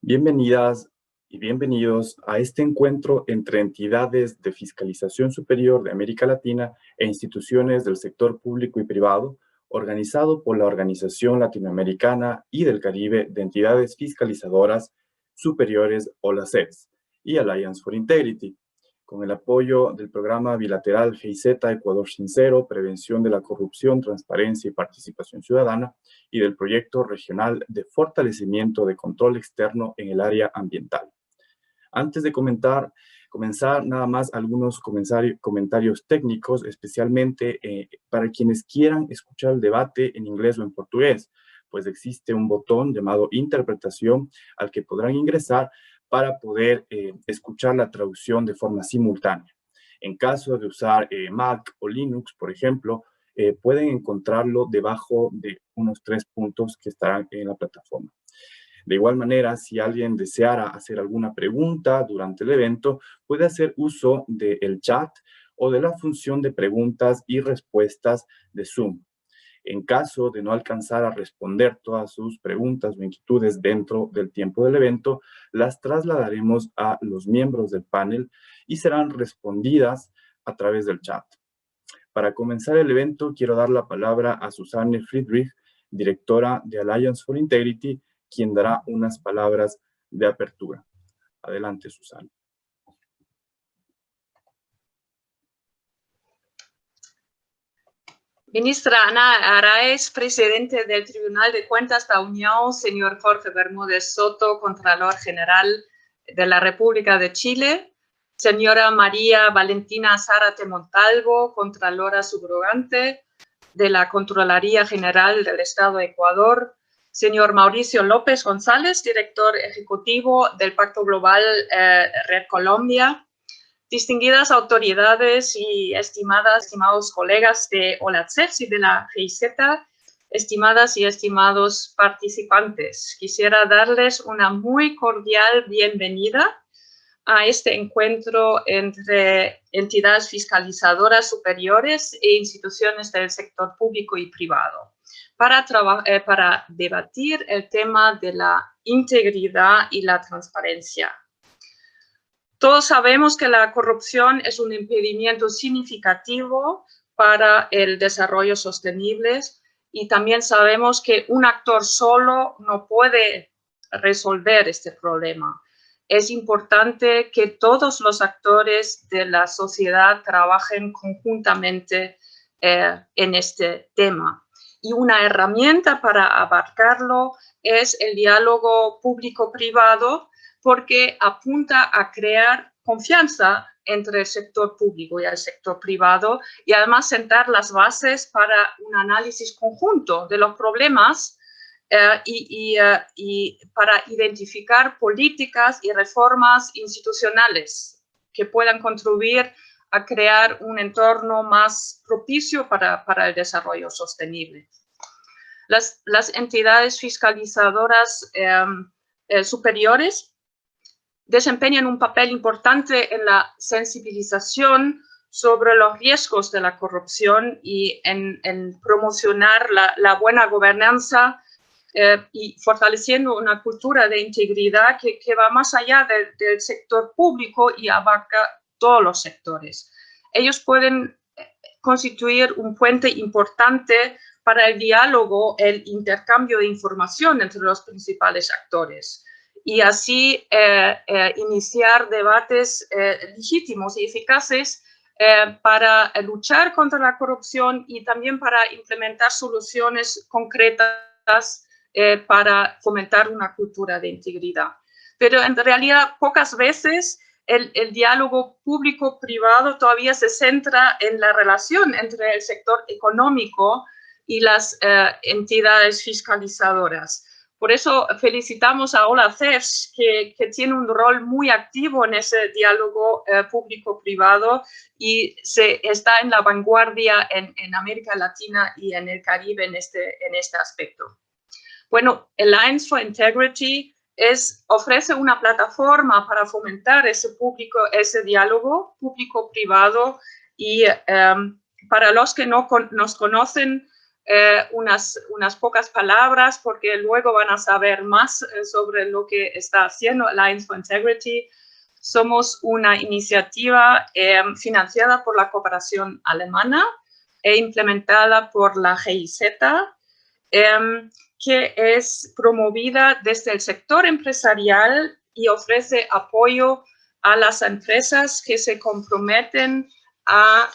Bienvenidas y bienvenidos a este encuentro entre entidades de fiscalización superior de América Latina e instituciones del sector público y privado, organizado por la Organización Latinoamericana y del Caribe de Entidades Fiscalizadoras Superiores, o la CEPS, y Alliance for Integrity, con el apoyo del programa bilateral GIZ Ecuador Sincero, Prevención de la Corrupción, Transparencia y Participación Ciudadana, y del proyecto regional de fortalecimiento de control externo en el área ambiental. Antes de comenzar nada más algunos comentarios técnicos, especialmente para quienes quieran escuchar el debate en inglés o en portugués, pues existe un botón llamado interpretación al que podrán ingresar para poder escuchar la traducción de forma simultánea. En caso de usar Mac o Linux, por ejemplo, pueden encontrarlo debajo de unos 3 puntos que estarán en la plataforma. De igual manera, si alguien deseara hacer alguna pregunta durante el evento, puede hacer uso del chat o de la función de preguntas y respuestas de Zoom. En caso de no alcanzar a responder todas sus preguntas o inquietudes dentro del tiempo del evento, las trasladaremos a los miembros del panel y serán respondidas a través del chat. Para comenzar el evento, quiero dar la palabra a Susanne Friedrich, directora de Alliance for Integrity, quien dará unas palabras de apertura. Adelante, Susanne. Ministra Ana Araiz, presidente del Tribunal de Cuentas de la Unión, señor Jorge Bermúdez Soto, Contralor General de la República de Chile, señora María Valentina Zárate Montalvo, Contralora Subrogante de la Contraloría General del Estado de Ecuador, señor Mauricio López González, director ejecutivo del Pacto Global Red Colombia, distinguidas autoridades y estimados colegas de OLACEPS y de la GIZ, estimadas y estimados participantes. Quisiera darles una muy cordial bienvenida a este encuentro entre entidades fiscalizadoras superiores e instituciones del sector público y privado para debatir el tema de la integridad y la transparencia. Todos sabemos que la corrupción es un impedimento significativo para el desarrollo sostenible y también sabemos que un actor solo no puede resolver este problema. Es importante que todos los actores de la sociedad trabajen conjuntamente en este tema. Y una herramienta para abarcarlo es el diálogo público-privado, porque apunta a crear confianza entre el sector público y el sector privado y además sentar las bases para un análisis conjunto de los problemas y para identificar políticas y reformas institucionales que puedan contribuir a crear un entorno más propicio para el desarrollo sostenible. Las entidades fiscalizadoras superiores desempeñan un papel importante en la sensibilización sobre los riesgos de la corrupción y en promocionar la buena gobernanza y fortaleciendo una cultura de integridad que va más allá del sector público y abarca todos los sectores. Ellos pueden constituir un puente importante para el diálogo, el intercambio de información entre los principales actores y así iniciar debates legítimos y eficaces para luchar contra la corrupción y también para implementar soluciones concretas para fomentar una cultura de integridad. Pero en realidad pocas veces el diálogo público-privado todavía se centra en la relación entre el sector económico y las entidades fiscalizadoras. Por eso felicitamos a OLACEPS, que tiene un rol muy activo en ese diálogo público-privado y está en la vanguardia en América Latina y en el Caribe en este aspecto. Bueno, Alliance for Integrity ofrece una plataforma para fomentar ese diálogo público-privado y para los que no nos conocen, unas pocas palabras, porque luego van a saber más sobre lo que está haciendo Alliance for Integrity. Somos una iniciativa financiada por la cooperación alemana e implementada por la GIZ, que es promovida desde el sector empresarial y ofrece apoyo a las empresas que se comprometen a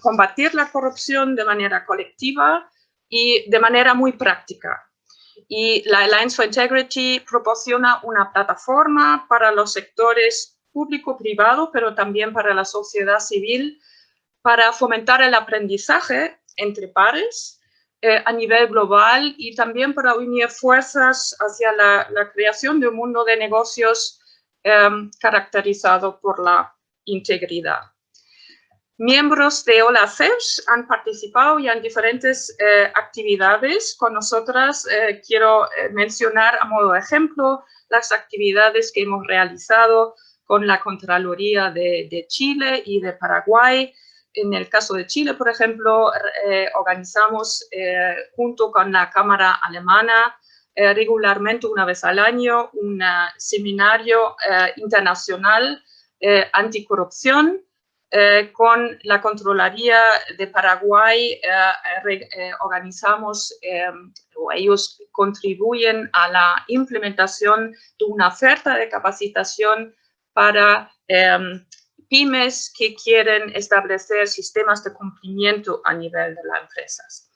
combatir la corrupción de manera colectiva y de manera muy práctica. Y la Alliance for Integrity proporciona una plataforma para los sectores público-privado, pero también para la sociedad civil, para fomentar el aprendizaje entre pares a nivel global y también para unir fuerzas hacia la creación de un mundo de negocios caracterizado por la integridad. Miembros de OLACEPS han participado ya en diferentes actividades con nosotras. Quiero mencionar a modo de ejemplo las actividades que hemos realizado con la Contraloría de Chile y de Paraguay. En el caso de Chile, por ejemplo, organizamos junto con la Cámara Alemana regularmente una vez al año un seminario internacional anticorrupción. Con la Contraloría de Paraguay organizamos, o ellos contribuyen a la implementación de una oferta de capacitación para pymes que quieren establecer sistemas de cumplimiento a nivel de las empresas.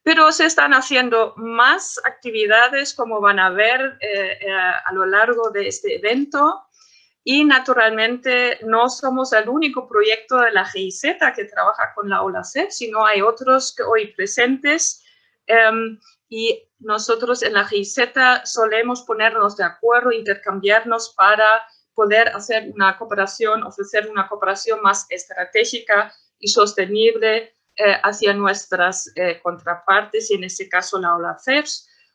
Pero se están haciendo más actividades, como van a ver a lo largo de este evento. Y naturalmente no somos el único proyecto de la GIZ que trabaja con la OLACEP, sino hay otros que hoy presentes. Y nosotros en la GIZ solemos ponernos de acuerdo, intercambiarnos para poder hacer una cooperación, ofrecer una cooperación más estratégica y sostenible hacia nuestras contrapartes, y en este caso la OLACEP.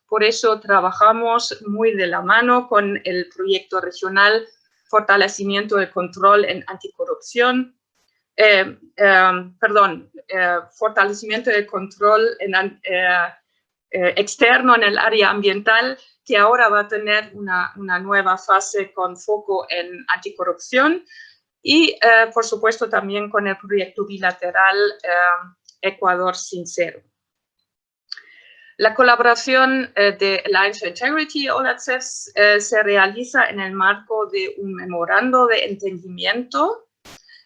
Por eso trabajamos muy de la mano con el proyecto regional Fortalecimiento del control en anticorrupción, fortalecimiento del control externo en el área ambiental, que ahora va a tener una nueva fase con foco en anticorrupción, y por supuesto también con el proyecto bilateral Ecuador Sincero. La colaboración de Alliance for Integrity, OLACEP, se realiza en el marco de un memorando de entendimiento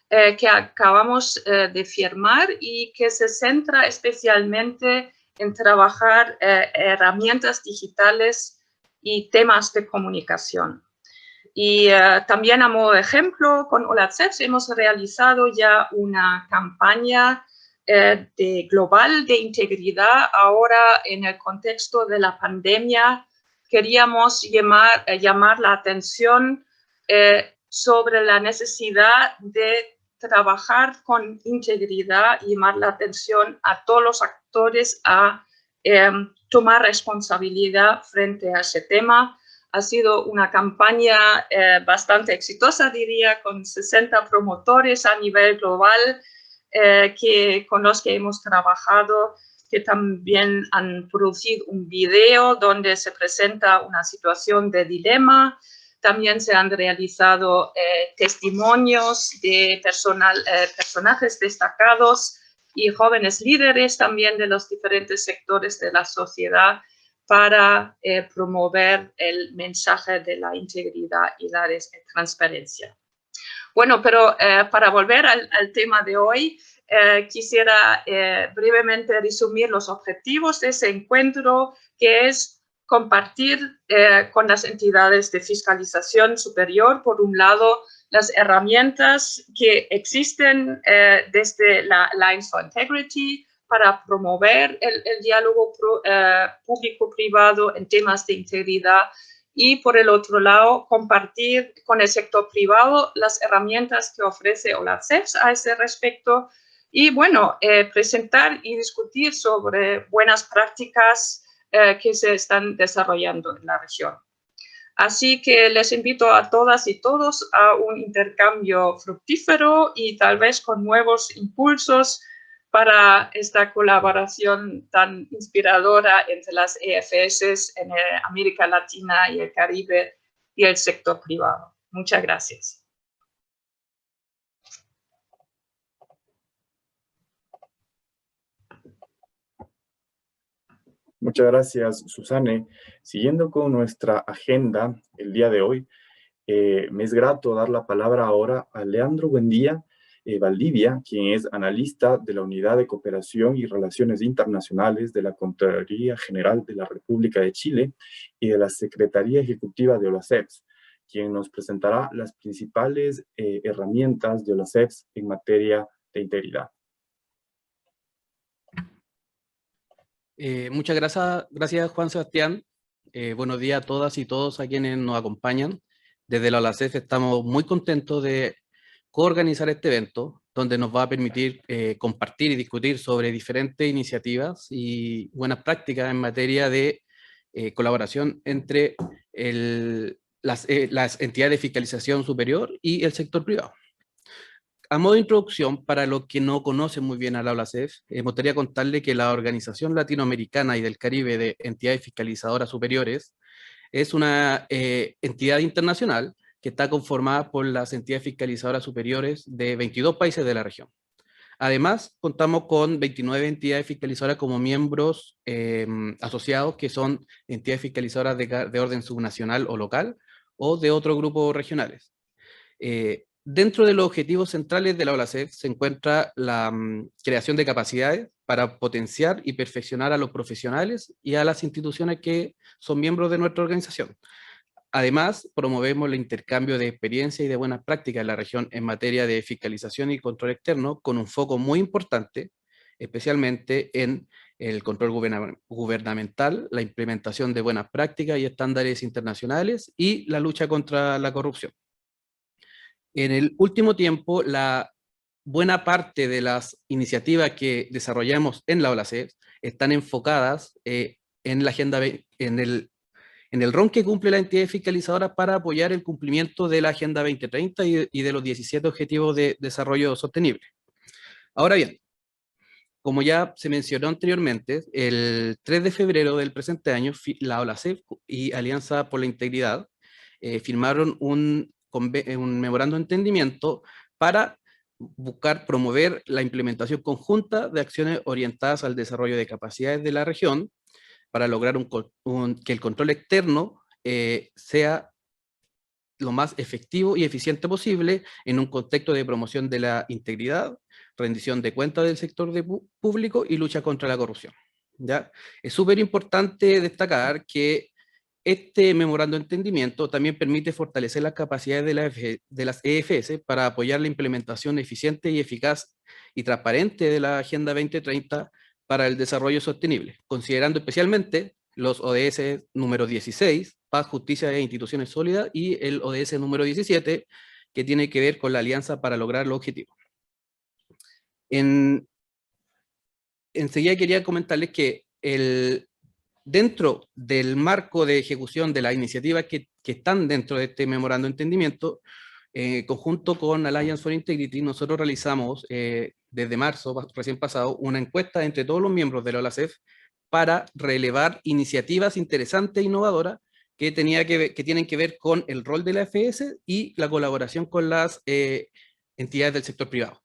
que acabamos de firmar y que se centra especialmente en trabajar herramientas digitales y temas de comunicación. Y también a modo de ejemplo, con OLACEP hemos realizado ya una campaña global de integridad. Ahora, en el contexto de la pandemia, queríamos llamar la atención sobre la necesidad de trabajar con integridad y llamar la atención a todos los actores a tomar responsabilidad frente a ese tema. Ha sido una campaña bastante exitosa, diría, con 60 promotores a nivel global, con los que hemos trabajado, que también han producido un video donde se presenta una situación de dilema. También se han realizado testimonios de personajes destacados y jóvenes líderes también de los diferentes sectores de la sociedad para promover el mensaje de la integridad y la transparencia. Bueno, pero para volver al tema de hoy, quisiera brevemente resumir los objetivos de ese encuentro, que es compartir con las entidades de fiscalización superior, por un lado, las herramientas que existen desde la Alliance for Integrity para promover el diálogo público-privado en temas de integridad, y por el otro lado, compartir con el sector privado las herramientas que ofrece OLACEP a ese respecto, y bueno, presentar y discutir sobre buenas prácticas que se están desarrollando en la región. Así que les invito a todas y todos a un intercambio fructífero y tal vez con nuevos impulsos para esta colaboración tan inspiradora entre las EFS en América Latina y el Caribe y el sector privado. Muchas gracias. Muchas gracias, Susane. Siguiendo con nuestra agenda el día de hoy, me es grato dar la palabra ahora a Leandro Buendía Valdivia, quien es analista de la Unidad de Cooperación y Relaciones Internacionales de la Contraloría General de la República de Chile y de la Secretaría Ejecutiva de OLACEPS, quien nos presentará las principales herramientas de OLACEPS en materia de integridad. Muchas gracias Juan Sebastián. Buenos días a todas y todos a quienes nos acompañan. Desde la OLACEF estamos muy contentos de coorganizar este evento, donde nos va a permitir compartir y discutir sobre diferentes iniciativas y buenas prácticas en materia de colaboración entre las entidades de fiscalización superior y el sector privado. A modo de introducción, para los que no conocen muy bien a la OLACEF, me gustaría contarle que la Organización Latinoamericana y del Caribe de Entidades Fiscalizadoras Superiores es una entidad internacional que está conformada por las entidades fiscalizadoras superiores de 22 países de la región. Además, contamos con 29 entidades fiscalizadoras como miembros asociados, que son entidades fiscalizadoras de orden subnacional o local, o de otros grupos regionales. Dentro de los objetivos centrales de la OLACEF se encuentra la creación de capacidades para potenciar y perfeccionar a los profesionales y a las instituciones que son miembros de nuestra organización. Además, promovemos el intercambio de experiencia y de buenas prácticas en la región en materia de fiscalización y control externo, con un foco muy importante, especialmente en el control gubernamental, la implementación de buenas prácticas y estándares internacionales y la lucha contra la corrupción. En el último tiempo, la buena parte de las iniciativas que desarrollamos en la OLACEF están enfocadas en la agenda, en el rol que cumple la entidad fiscalizadora para apoyar el cumplimiento de la Agenda 2030 y de los 17 Objetivos de Desarrollo Sostenible. Ahora bien, como ya se mencionó anteriormente, el 3 de febrero del presente año, la OLACEF y Alianza por la Integridad firmaron un memorando de entendimiento para buscar promover la implementación conjunta de acciones orientadas al desarrollo de capacidades de la región para lograr que el control externo sea lo más efectivo y eficiente posible en un contexto de promoción de la integridad, rendición de cuentas del sector público y lucha contra la corrupción. ¿Ya? Es súper importante destacar que este memorando de entendimiento también permite fortalecer las capacidades de las EFS para apoyar la implementación eficiente y eficaz y transparente de la Agenda 2030 para el desarrollo sostenible, considerando especialmente los ODS número 16, Paz, Justicia e Instituciones Sólidas, y el ODS número 17, que tiene que ver con la alianza para lograr los objetivos. Enseguida quería comentarles que dentro del marco de ejecución de las iniciativas que están dentro de este memorando de entendimiento, conjunto con Alliance for Integrity, nosotros realizamos desde marzo recién pasado una encuesta entre todos los miembros de la OLACEF para relevar iniciativas interesantes e innovadoras que tienen que ver con el rol de la FS y la colaboración con las entidades del sector privado.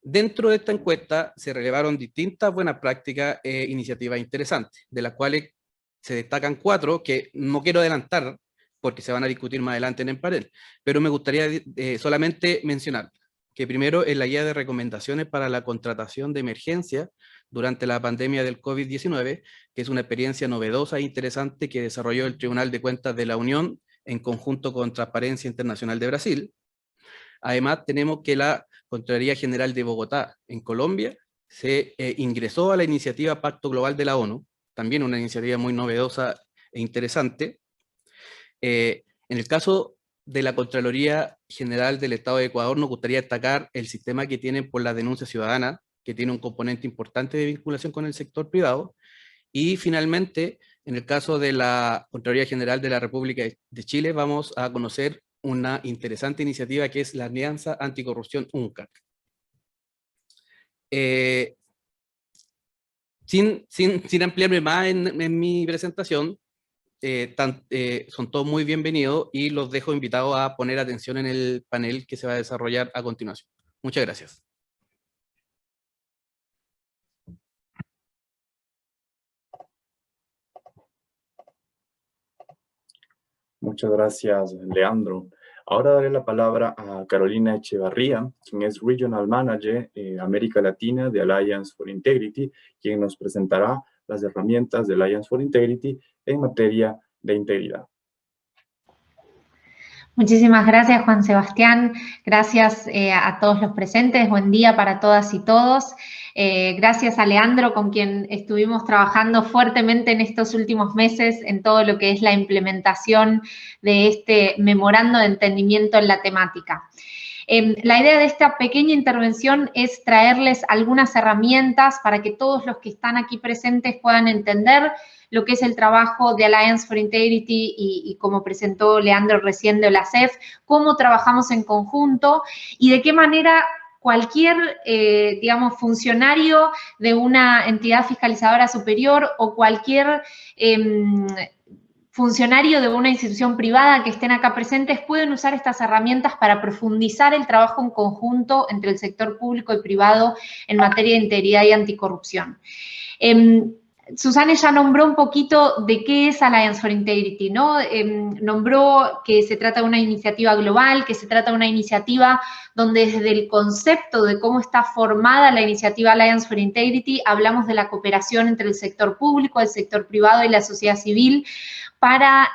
Dentro de esta encuesta se relevaron distintas buenas prácticas e iniciativas interesantes, de las cuales se destacan 4 que no quiero adelantar porque se van a discutir más adelante en el panel, pero me gustaría solamente mencionar que primero en la guía de recomendaciones para la contratación de emergencia durante la pandemia del COVID-19, que es una experiencia novedosa e interesante que desarrolló el Tribunal de Cuentas de la Unión en conjunto con Transparencia Internacional de Brasil. Además, tenemos que la Contraloría General de Bogotá, en Colombia, se ingresó a la iniciativa Pacto Global de la ONU, también una iniciativa muy novedosa e interesante. En el caso de la Contraloría General del Estado de Ecuador, nos gustaría destacar el sistema que tienen por la denuncia ciudadana, que tiene un componente importante de vinculación con el sector privado. Y finalmente, en el caso de la Contraloría General de la República de Chile, vamos a conocer una interesante iniciativa que es la Alianza Anticorrupción UNCAC. Sin ampliarme más en mi presentación, son todos muy bienvenidos y los dejo invitados a poner atención en el panel que se va a desarrollar a continuación. Muchas gracias. Muchas gracias, Leandro. Ahora daré la palabra a Carolina Echevarría, quien es Regional Manager América Latina de Alliance for Integrity, quien nos presentará las herramientas de Alliance for Integrity en materia de integridad. Muchísimas gracias, Juan Sebastián. Gracias a todos los presentes. Buen día para todas y todos. Gracias a Leandro, con quien estuvimos trabajando fuertemente en estos últimos meses en todo lo que es la implementación de este memorando de entendimiento en la temática. La idea de esta pequeña intervención es traerles algunas herramientas para que todos los que están aquí presentes puedan entender lo que es el trabajo de Alliance for Integrity y como presentó Leandro recién de OLACEF, cómo trabajamos en conjunto y de qué manera cualquier, digamos, funcionario de una entidad fiscalizadora superior o cualquier funcionario de una institución privada que estén acá presentes pueden usar estas herramientas para profundizar el trabajo en conjunto entre el sector público y privado en materia de integridad y anticorrupción. Susana ya nombró un poquito de qué es Alliance for Integrity, ¿no? Nombró que se trata de una iniciativa global, que se trata de una iniciativa donde desde el concepto de cómo está formada la iniciativa Alliance for Integrity, hablamos de la cooperación entre el sector público, el sector privado y la sociedad civil para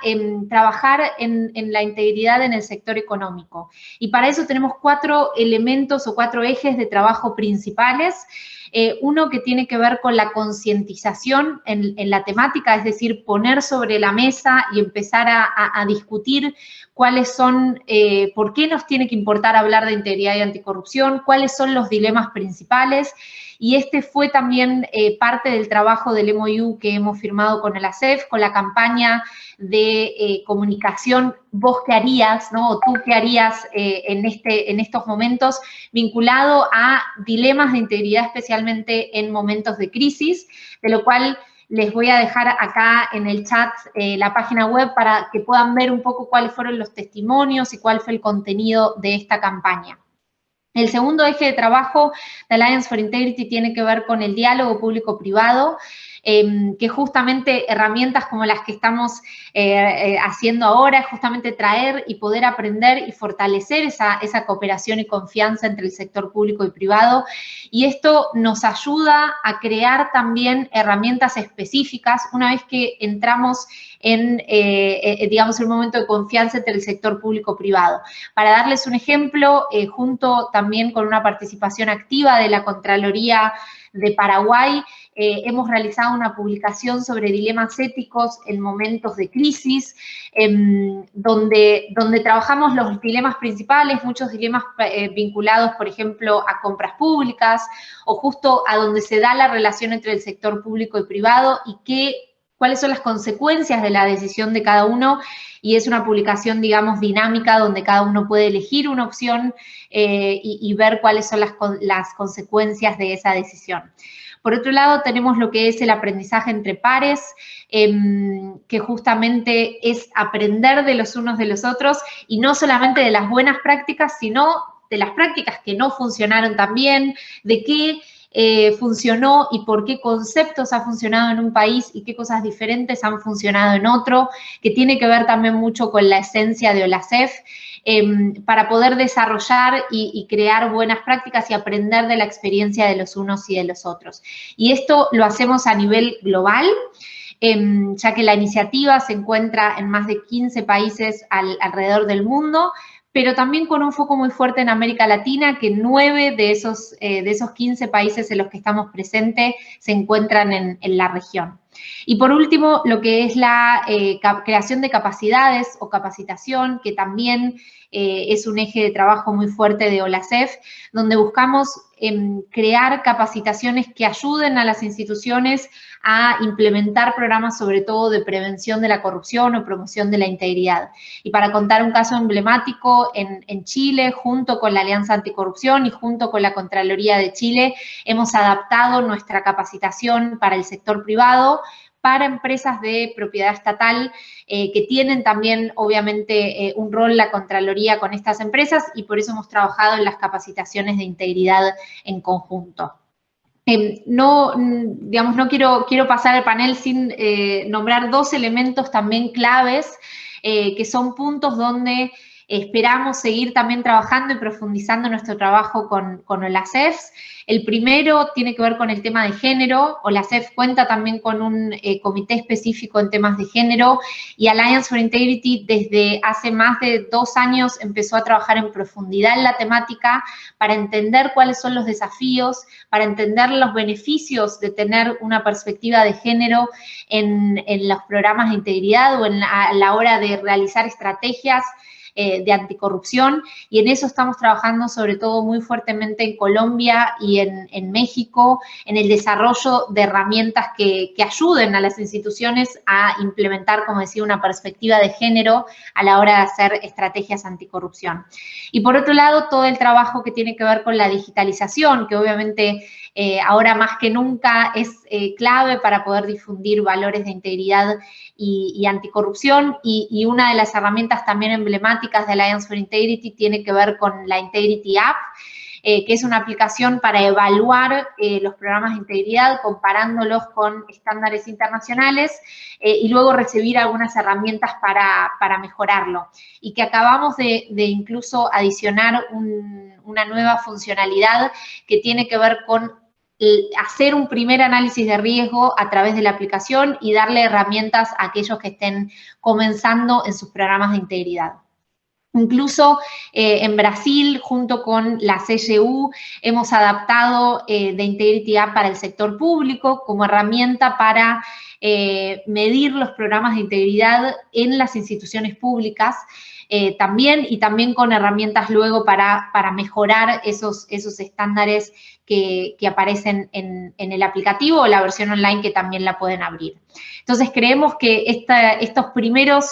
trabajar en la integridad en el sector económico. Y para eso tenemos 4 elementos o 4 ejes de trabajo principales. Uno que tiene que ver con la concientización en la temática, es decir, poner sobre la mesa y empezar a discutir cuáles son, por qué nos tiene que importar hablar de integridad y anticorrupción, cuáles son los dilemas principales. Y este fue también parte del trabajo del MOU que hemos firmado con el ACEF, con la campaña de comunicación, vos qué harías, ¿no? O tú qué harías en estos momentos, vinculado a dilemas de integridad, especialmente en momentos de crisis, de lo cual les voy a dejar acá en el chat la página web para que puedan ver un poco cuáles fueron los testimonios y cuál fue el contenido de esta campaña. El segundo eje de trabajo de Alliance for Integrity tiene que ver con el diálogo público-privado, que justamente herramientas como las que estamos haciendo ahora es justamente traer y poder aprender y fortalecer esa cooperación y confianza entre el sector público y privado. Y esto nos ayuda a crear también herramientas específicas una vez que entramos en, digamos, un momento de confianza entre el sector público-privado. Para darles un ejemplo, junto también con una participación activa de la Contraloría de Paraguay, hemos realizado una publicación sobre dilemas éticos en momentos de crisis, donde trabajamos los dilemas principales, muchos dilemas vinculados, por ejemplo, a compras públicas o justo a donde se da la relación entre el sector público y privado y cuáles son las consecuencias de la decisión de cada uno, y es una publicación, digamos, dinámica, donde cada uno puede elegir una opción y ver cuáles son las consecuencias de esa decisión. Por otro lado, tenemos lo que es el aprendizaje entre pares, que justamente es aprender de los unos de los otros, y no solamente de las buenas prácticas, sino de las prácticas que no funcionaron tan bien, de qué funcionó y por qué conceptos ha funcionado en un país y qué cosas diferentes han funcionado en otro, que tiene que ver también mucho con la esencia de OLACEF, para poder desarrollar y crear buenas prácticas y aprender de la experiencia de los unos y de los otros. Y esto lo hacemos a nivel global, ya que la iniciativa se encuentra en más de 15 países alrededor del mundo, pero también con un foco muy fuerte en América Latina, que 9 de esos 15 países en los que estamos presentes se encuentran en la región. Y por último, lo que es la creación de capacidades o capacitación, que también es un eje de trabajo muy fuerte de OLACEF, donde buscamos crear capacitaciones que ayuden a las instituciones a implementar programas sobre todo de prevención de la corrupción o promoción de la integridad. Y para contar un caso emblemático, en Chile, junto con la Alianza Anticorrupción y junto con la Contraloría de Chile, hemos adaptado nuestra capacitación para el sector privado, para empresas de propiedad estatal que tienen también, obviamente, un rol la Contraloría con estas empresas, y por eso hemos trabajado en las capacitaciones de integridad en conjunto. No quiero pasar el panel sin nombrar dos elementos también claves, que son puntos donde esperamos seguir también trabajando y profundizando nuestro trabajo con OLACEF. El primero tiene que ver con el tema de género. OLACEF cuenta también con un comité específico en temas de género, y Alliance for Integrity desde hace más de 2 años empezó a trabajar en profundidad en la temática para entender cuáles son los desafíos, para entender los beneficios de tener una perspectiva de género en los programas de integridad o a la hora de realizar estrategias de anticorrupción, y en eso estamos trabajando sobre todo muy fuertemente en Colombia y en México, en el desarrollo de herramientas que ayuden a las instituciones a implementar, como decía, una perspectiva de género a la hora de hacer estrategias anticorrupción. Y por otro lado, todo el trabajo que tiene que ver con la digitalización, que obviamente ahora más que nunca es clave para poder difundir valores de integridad y anticorrupción, y una de las herramientas también emblemáticas de Alliance for Integrity tiene que ver con la Integrity App, que es una aplicación para evaluar los programas de integridad, comparándolos con estándares internacionales, y luego recibir algunas herramientas para mejorarlo. Y que acabamos de incluso adicionar una nueva funcionalidad que tiene que ver con hacer un primer análisis de riesgo a través de la aplicación y darle herramientas a aquellos que estén comenzando en sus programas de integridad. Incluso en Brasil, junto con la CGU, hemos adaptado The Integrity App para el sector público como herramienta para medir los programas de integridad en las instituciones públicas, también con herramientas luego para mejorar esos estándares que aparecen en el aplicativo o la versión online, que también la pueden abrir. Entonces, creemos que estos primeros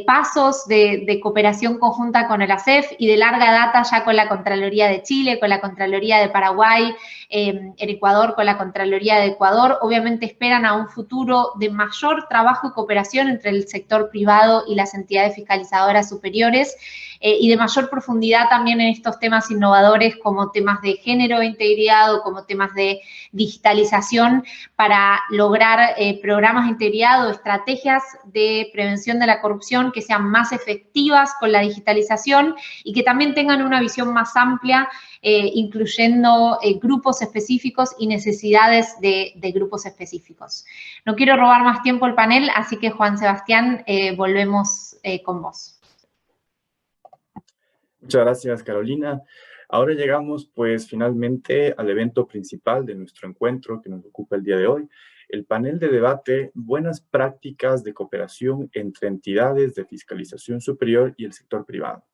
pasos de cooperación conjunta con OLACEF y de larga data ya con la Contraloría de Chile, con la Contraloría de Paraguay, en Ecuador con la Contraloría de Ecuador, obviamente esperan a un futuro de mayor trabajo y cooperación entre el sector privado y las entidades fiscalizadoras superiores, y de mayor profundidad también en estos temas innovadores como temas de género e integridad o como temas de digitalización, para lograr programas de integridad o estrategias de prevención de la corrupción que sean más efectivas con la digitalización y que también tengan una visión más amplia, incluyendo grupos específicos y necesidades de grupos específicos. No quiero robar más tiempo al panel, así que Juan Sebastián, volvemos con vos. Muchas gracias, Carolina. Ahora llegamos, pues, finalmente al evento principal de nuestro encuentro que nos ocupa el día de hoy, el panel de debate Buenas prácticas de cooperación entre entidades de fiscalización superior y el sector privado.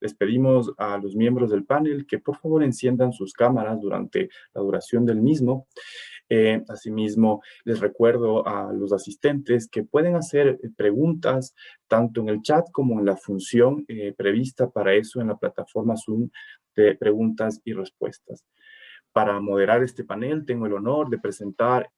Les pedimos a los miembros del panel que por favor enciendan sus cámaras durante la duración del mismo. Asimismo, les recuerdo a los asistentes que pueden hacer preguntas tanto en el chat como en la función prevista para eso en la plataforma Zoom de preguntas y respuestas. Para moderar este panel, tengo el honor de presentar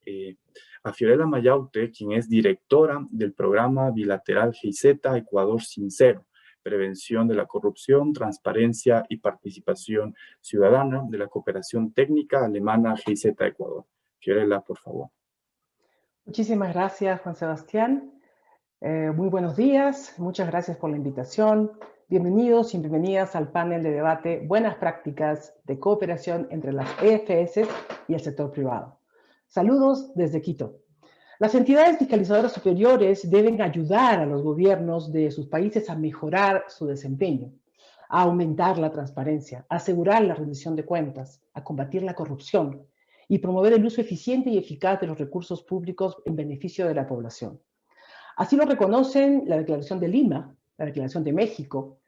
a Fiorella Mayaute, quien es directora del programa bilateral GIZ Ecuador Sincero, Prevención de la Corrupción, Transparencia y Participación Ciudadana de la Cooperación Técnica Alemana GIZ Ecuador. Fiorella, por favor. Muchísimas gracias, Juan Sebastián. Muy buenos días, muchas gracias por la invitación. Bienvenidos y bienvenidas al panel de debate Buenas prácticas de cooperación entre las EFS y el sector privado. Saludos desde Quito. Las entidades fiscalizadoras superiores deben ayudar a los gobiernos de sus países a mejorar su desempeño, a aumentar la transparencia, a asegurar la rendición de cuentas, a combatir la corrupción y promover el uso eficiente y eficaz de los recursos públicos en beneficio de la población. Así lo reconocen la Declaración de Lima, la Declaración de México,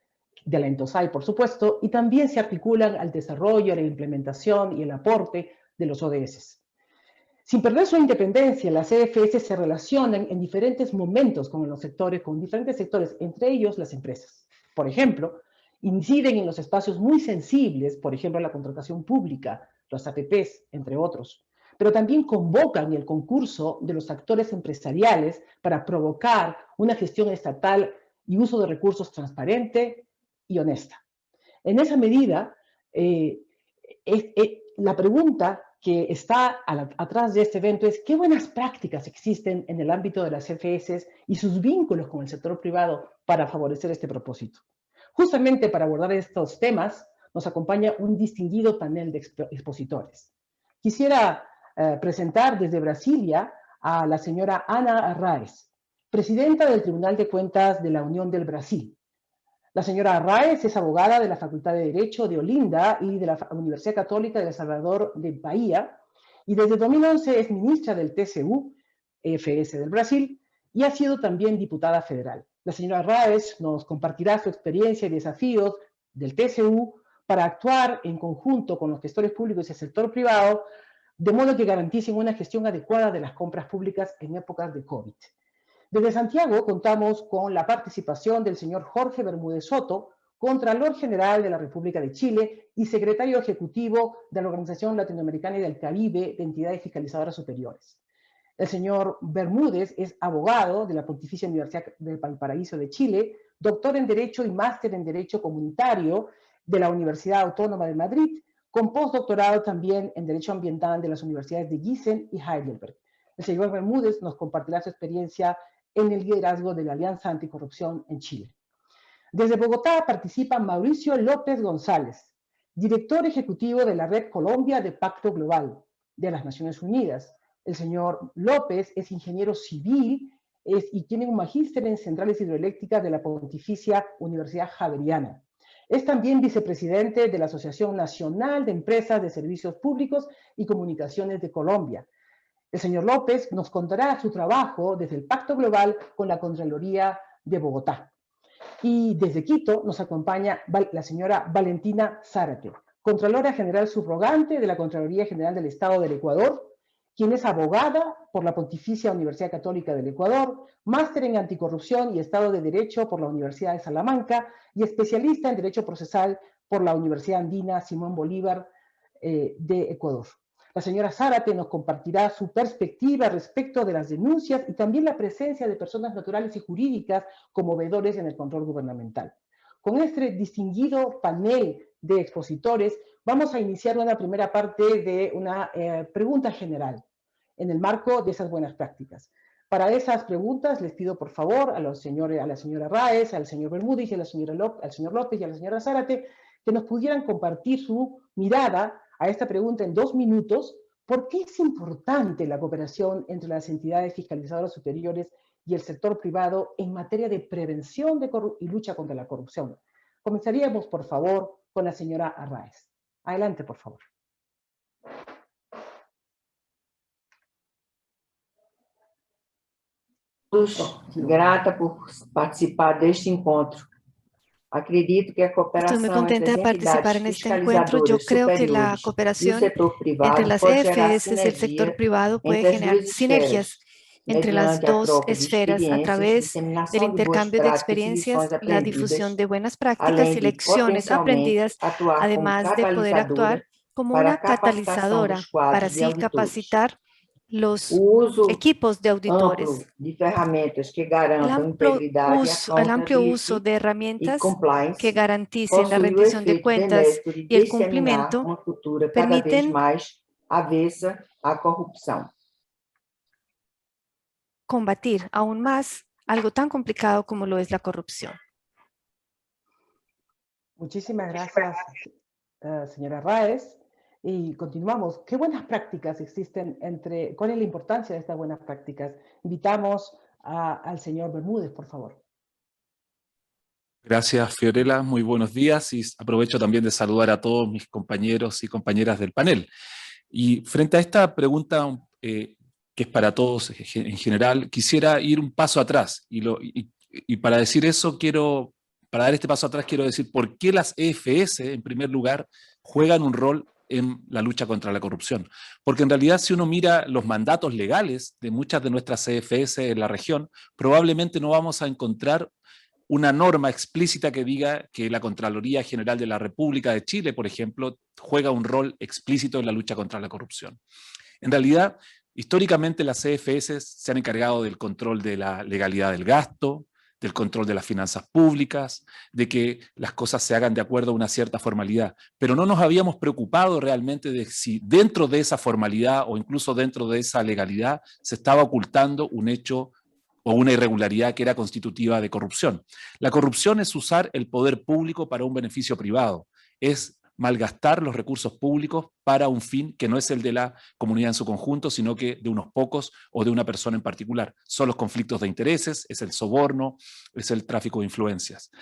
de la Entosai, por supuesto, y también se articulan al desarrollo, a la implementación y el aporte de los ODS. Sin perder su independencia, las CFS se relacionan en diferentes momentos con diferentes sectores, entre ellos las empresas. Por ejemplo, inciden en los espacios muy sensibles, por ejemplo, la contratación pública, los APPs, entre otros, pero también convocan el concurso de los actores empresariales para provocar una gestión estatal y uso de recursos transparente y honesta. En esa medida, la pregunta que está atrás de este evento es qué buenas prácticas existen en el ámbito de las CFS y sus vínculos con el sector privado para favorecer este propósito. Justamente para abordar estos temas nos acompaña un distinguido panel de expositores. Quisiera presentar desde Brasilia a la señora Ana Arraes, presidenta del Tribunal de Cuentas de la Unión del Brasil. La señora Arraes es abogada de la Facultad de Derecho de Olinda y de la Universidad Católica de El Salvador de Bahía, y desde 2011 es ministra del TCU, EFS del Brasil, y ha sido también diputada federal. La señora Arraes nos compartirá su experiencia y desafíos del TCU para actuar en conjunto con los gestores públicos y el sector privado, de modo que garanticen una gestión adecuada de las compras públicas en épocas de COVID. Desde Santiago contamos con la participación del señor Jorge Bermúdez Soto, Contralor General de la República de Chile y Secretario Ejecutivo de la Organización Latinoamericana y del Caribe de Entidades Fiscalizadoras Superiores. El señor Bermúdez es abogado de la Pontificia Universidad del Valparaíso de Chile, doctor en Derecho y máster en Derecho Comunitario de la Universidad Autónoma de Madrid, con postdoctorado también en Derecho Ambiental de las universidades de Gießen y Heidelberg. El señor Bermúdez nos compartirá su experiencia en el liderazgo de la Alianza Anticorrupción en Chile. Desde Bogotá participa Mauricio López González, director ejecutivo de la Red Colombia de Pacto Global de las Naciones Unidas. El señor López es ingeniero civil y tiene un magíster en centrales hidroeléctricas de la Pontificia Universidad Javeriana. Es también vicepresidente de la Asociación Nacional de Empresas de Servicios Públicos y Comunicaciones de Colombia. El señor López nos contará su trabajo desde el Pacto Global con la Contraloría de Bogotá. Y desde Quito nos acompaña la señora Valentina Zárate, Contralora General Subrogante de la Contraloría General del Estado del Ecuador, quien es abogada por la Pontificia Universidad Católica del Ecuador, máster en Anticorrupción y Estado de Derecho por la Universidad de Salamanca y especialista en Derecho Procesal por la Universidad Andina Simón Bolívar de Ecuador. La señora Zárate nos compartirá su perspectiva respecto de las denuncias y también la presencia de personas naturales y jurídicas como veedores en el control gubernamental. Con este distinguido panel de expositores, vamos a iniciar una primera parte de una pregunta general en el marco de esas buenas prácticas. Para esas preguntas les pido por favor a la señora Raes, al señor Bermúdez, al señor López y a la señora Zárate que nos pudieran compartir su mirada a esta pregunta en 2 minutos. ¿Por qué es importante la cooperación entre las entidades fiscalizadoras superiores y el sector privado en materia de prevención y lucha contra la corrupción? Comenzaríamos, por favor, con la señora Arraes. Adelante, por favor. Grata por participar de este encuentro. Acredito que a cooperación Estoy muy contenta de participar en este encuentro. Yo creo que la cooperación entre las EFS y el sector privado puede generar sinergias entre las dos esferas a través del intercambio de experiencias, la difusión de buenas prácticas y lecciones aprendidas, además de poder actuar como una catalizadora para así capacitar los equipos de auditores. El amplio uso de herramientas que garanticen la rendición de cuentas y el cumplimiento permiten combatir aún más algo tan complicado como lo es la corrupción. Muchísimas gracias, señora Raes. Y continuamos. ¿Qué buenas prácticas existen cuál es la importancia de estas buenas prácticas? Invitamos al señor Bermúdez, por favor. Gracias, Fiorella. Muy buenos días y aprovecho también de saludar a todos mis compañeros y compañeras del panel. Y frente a esta pregunta que es para todos en general, quisiera ir un paso atrás y para decir eso quiero para dar este paso atrás quiero decir por qué las EFS, en primer lugar, juegan un rol en la lucha contra la corrupción. Porque en realidad si uno mira los mandatos legales de muchas de nuestras EFS en la región, probablemente no vamos a encontrar una norma explícita que diga que la Contraloría General de la República de Chile, por ejemplo, juega un rol explícito en la lucha contra la corrupción. En realidad, históricamente las CFS se han encargado del control de la legalidad del gasto, del control de las finanzas públicas, de que las cosas se hagan de acuerdo a una cierta formalidad, pero no nos habíamos preocupado realmente de si dentro de esa formalidad o incluso dentro de esa legalidad se estaba ocultando un hecho o una irregularidad que era constitutiva de corrupción. La corrupción es usar el poder público para un beneficio privado, es malgastar los recursos públicos para un fin que no es el de la comunidad en su conjunto, sino que de unos pocos o de una persona en particular. Son los conflictos de intereses, es el soborno, es el tráfico de influencias.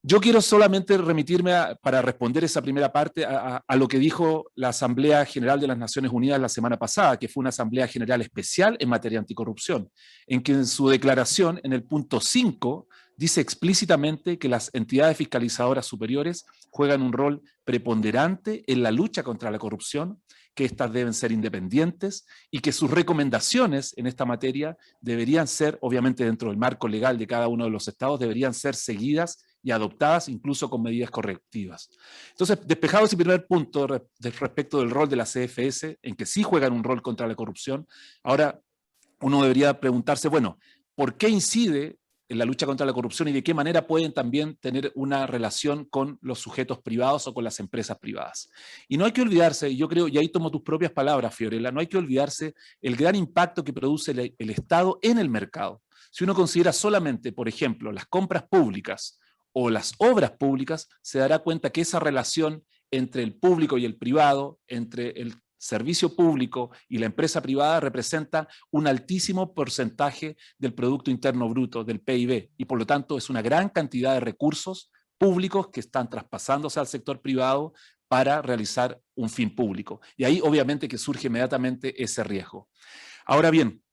Yo quiero solamente remitirme para responder esa primera parte a lo que dijo la Asamblea General de las Naciones Unidas la semana pasada, que fue una Asamblea General especial en materia anticorrupción, en que en su declaración, en el punto 5, dice explícitamente que las entidades fiscalizadoras superiores juegan un rol preponderante en la lucha contra la corrupción, que éstas deben ser independientes y que sus recomendaciones en esta materia deberían ser, obviamente dentro del marco legal de cada uno de los estados, deberían ser seguidas y adoptadas incluso con medidas correctivas. Entonces, despejado ese primer punto respecto del rol de la CFS, en que sí juegan un rol contra la corrupción, ahora uno debería preguntarse, bueno, ¿por qué incide en la lucha contra la corrupción y de qué manera pueden también tener una relación con los sujetos privados o con las empresas privadas? Y no hay que olvidarse, y yo creo, y ahí tomo tus propias palabras, Fiorella, no hay que olvidarse el gran impacto que produce el Estado en el mercado. Si uno considera solamente, por ejemplo, las compras públicas o las obras públicas, se dará cuenta que esa relación entre el público y el privado, entre el servicio público y la empresa privada representa un altísimo porcentaje del Producto Interno Bruto, del PIB, y por lo tanto es una gran cantidad de recursos públicos que están traspasándose al sector privado para realizar un fin público. Y ahí obviamente que surge inmediatamente ese riesgo. Ahora bien,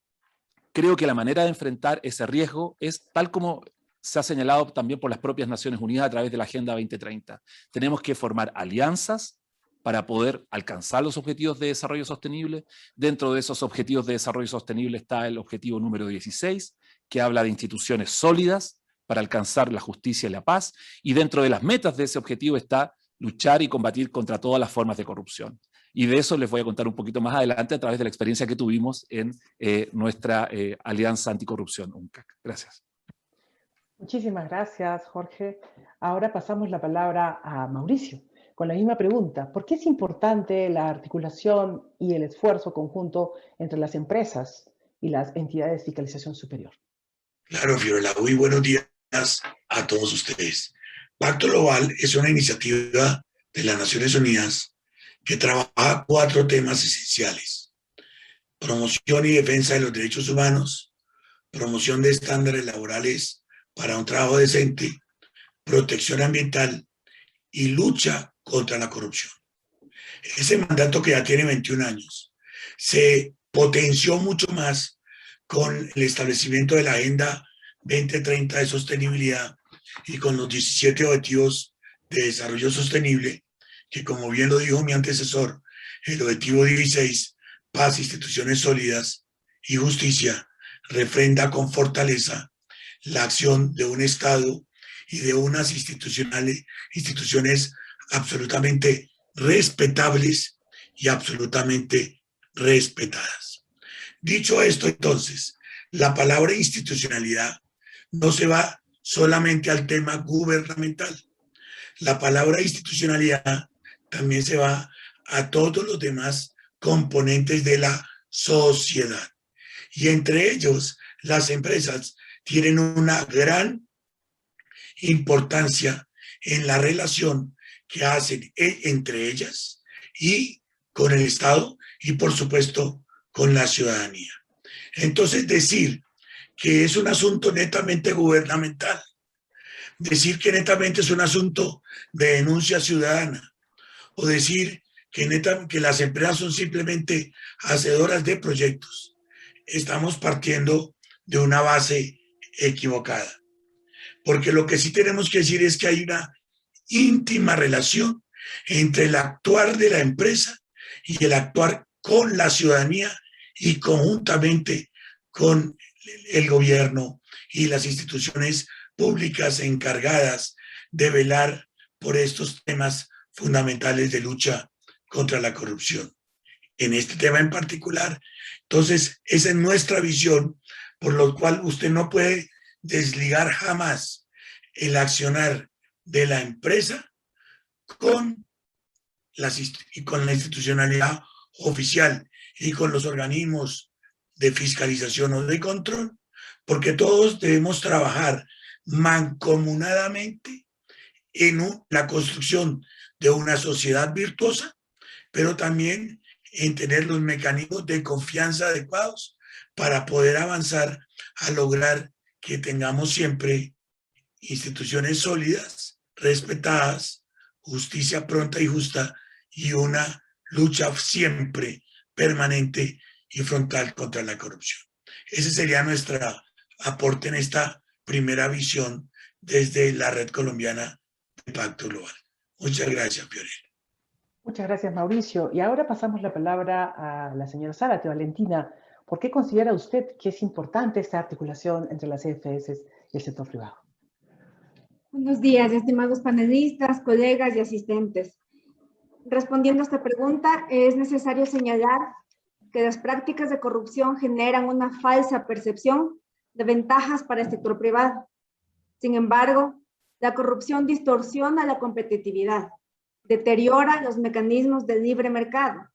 creo que la manera de enfrentar ese riesgo es tal como se ha señalado también por las propias Naciones Unidas a través de la Agenda 2030. Tenemos que formar alianzas para poder alcanzar los objetivos de desarrollo sostenible. Dentro de esos objetivos de desarrollo sostenible está el objetivo número 16, que habla de instituciones sólidas para alcanzar la justicia y la paz, y dentro de las metas de ese objetivo está luchar y combatir contra todas las formas de corrupción. Y de eso les voy a contar un poquito más adelante a través de la experiencia que tuvimos en nuestra Alianza Anticorrupción, UNCAC. Gracias. Muchísimas gracias, Jorge. Ahora pasamos la palabra a Mauricio, con la misma pregunta. ¿Por qué es importante la articulación y el esfuerzo conjunto entre las empresas y las entidades de fiscalización superior? Claro, Fiorella, muy buenos días a todos ustedes. Pacto Global es una iniciativa de las Naciones Unidas que trabaja 4 temas esenciales: promoción y defensa de los derechos humanos, promoción de estándares laborales para un trabajo decente, protección ambiental y lucha contra la corrupción. Ese mandato, que ya tiene 21 años, se potenció mucho más con el establecimiento de la Agenda 2030 de sostenibilidad y con los 17 Objetivos de Desarrollo Sostenible, que, como bien lo dijo mi antecesor, el objetivo 16, paz, instituciones sólidas y justicia, refrenda con fortaleza la acción de un Estado y de unas instituciones absolutamente respetables y absolutamente respetadas. Dicho esto, entonces, la palabra institucionalidad no se va solamente al tema gubernamental. La palabra institucionalidad también se va a todos los demás componentes de la sociedad. Y entre ellos, las empresas tienen una gran importancia en la relación que hacen entre ellas y con el Estado y, por supuesto, con la ciudadanía. Entonces, decir que es un asunto netamente gubernamental, decir que netamente es un asunto de denuncia ciudadana, o decir que las empresas son simplemente hacedoras de proyectos, estamos partiendo de una base equivocada. porque lo que sí tenemos que decir es que hay una íntima relación entre el actuar de la empresa y el actuar con la ciudadanía y conjuntamente con el gobierno y las instituciones públicas encargadas de velar por estos temas fundamentales de lucha contra la corrupción. En este tema en particular, entonces, esa es nuestra visión, por lo cual usted no puede desligar jamás el accionar de la empresa con la institucionalidad oficial y con los organismos de fiscalización o de control, porque todos debemos trabajar mancomunadamente en la construcción de una sociedad virtuosa, pero también en tener los mecanismos de confianza adecuados para poder avanzar a lograr que tengamos siempre instituciones sólidas, respetadas, justicia pronta y justa y una lucha siempre permanente y frontal contra la corrupción. Ese sería nuestro aporte en esta primera visión desde la Red Colombiana de Pacto Global. Muchas gracias, Fiorella. Muchas gracias, Mauricio. Y ahora pasamos la palabra a la señora Zárate. Valentina, ¿por qué considera usted que es importante esta articulación entre las CFS y el sector privado? Buenos días, estimados panelistas, colegas y asistentes. Respondiendo a esta pregunta, es necesario señalar que las prácticas de corrupción generan una falsa percepción de ventajas para el sector privado. Sin embargo, la corrupción distorsiona la competitividad, deteriora los mecanismos del libre mercado,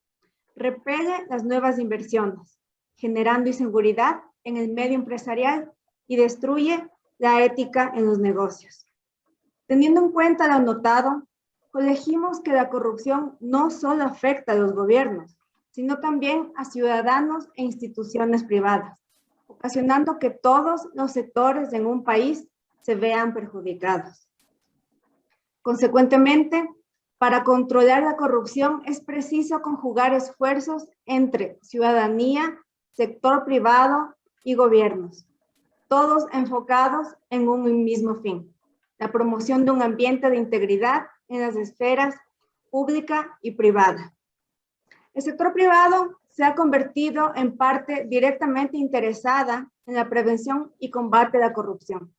repele las nuevas inversiones, generando inseguridad en el medio empresarial y destruye la ética en los negocios. Teniendo en cuenta lo anotado, colegimos que la corrupción no solo afecta a los gobiernos, sino también a ciudadanos e instituciones privadas, ocasionando que todos los sectores en un país se vean perjudicados. Consecuentemente, para controlar la corrupción es preciso conjugar esfuerzos entre ciudadanía, sector privado y gobiernos, todos enfocados en un mismo fin: la promoción de un ambiente de integridad en las esferas pública y privada. El sector privado se ha convertido en parte directamente interesada en la prevención y combate a la corrupción,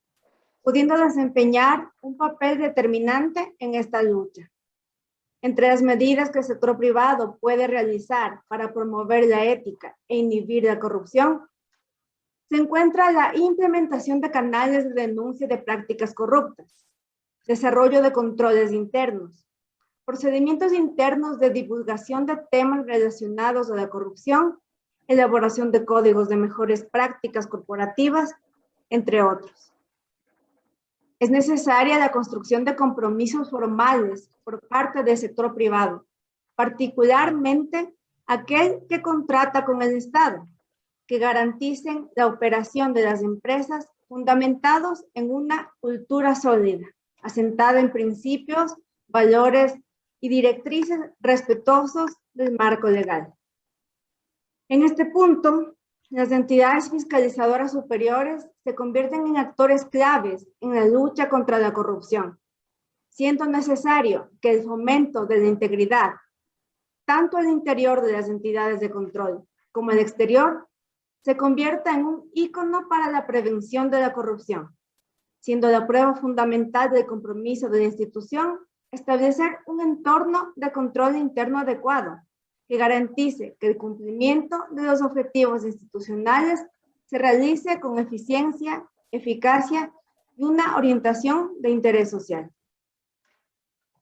pudiendo desempeñar un papel determinante en esta lucha. Entre las medidas que el sector privado puede realizar para promover la ética e inhibir la corrupción, se encuentra la implementación de canales de denuncia de prácticas corruptas, desarrollo de controles internos, procedimientos internos de divulgación de temas relacionados a la corrupción, elaboración de códigos de mejores prácticas corporativas, entre otros. Es necesaria la construcción de compromisos formales por parte del sector privado, particularmente aquel que contrata con el Estado, que garanticen la operación de las empresas fundamentados en una cultura sólida, asentada en principios, valores y directrices respetuosos del marco legal. En este punto, las entidades fiscalizadoras superiores se convierten en actores claves en la lucha contra la corrupción, siendo necesario que el fomento de la integridad, tanto al interior de las entidades de control como al exterior, se convierta en un ícono para la prevención de la corrupción, siendo la prueba fundamental del compromiso de la institución establecer un entorno de control interno adecuado que garantice que el cumplimiento de los objetivos institucionales se realice con eficiencia, eficacia y una orientación de interés social.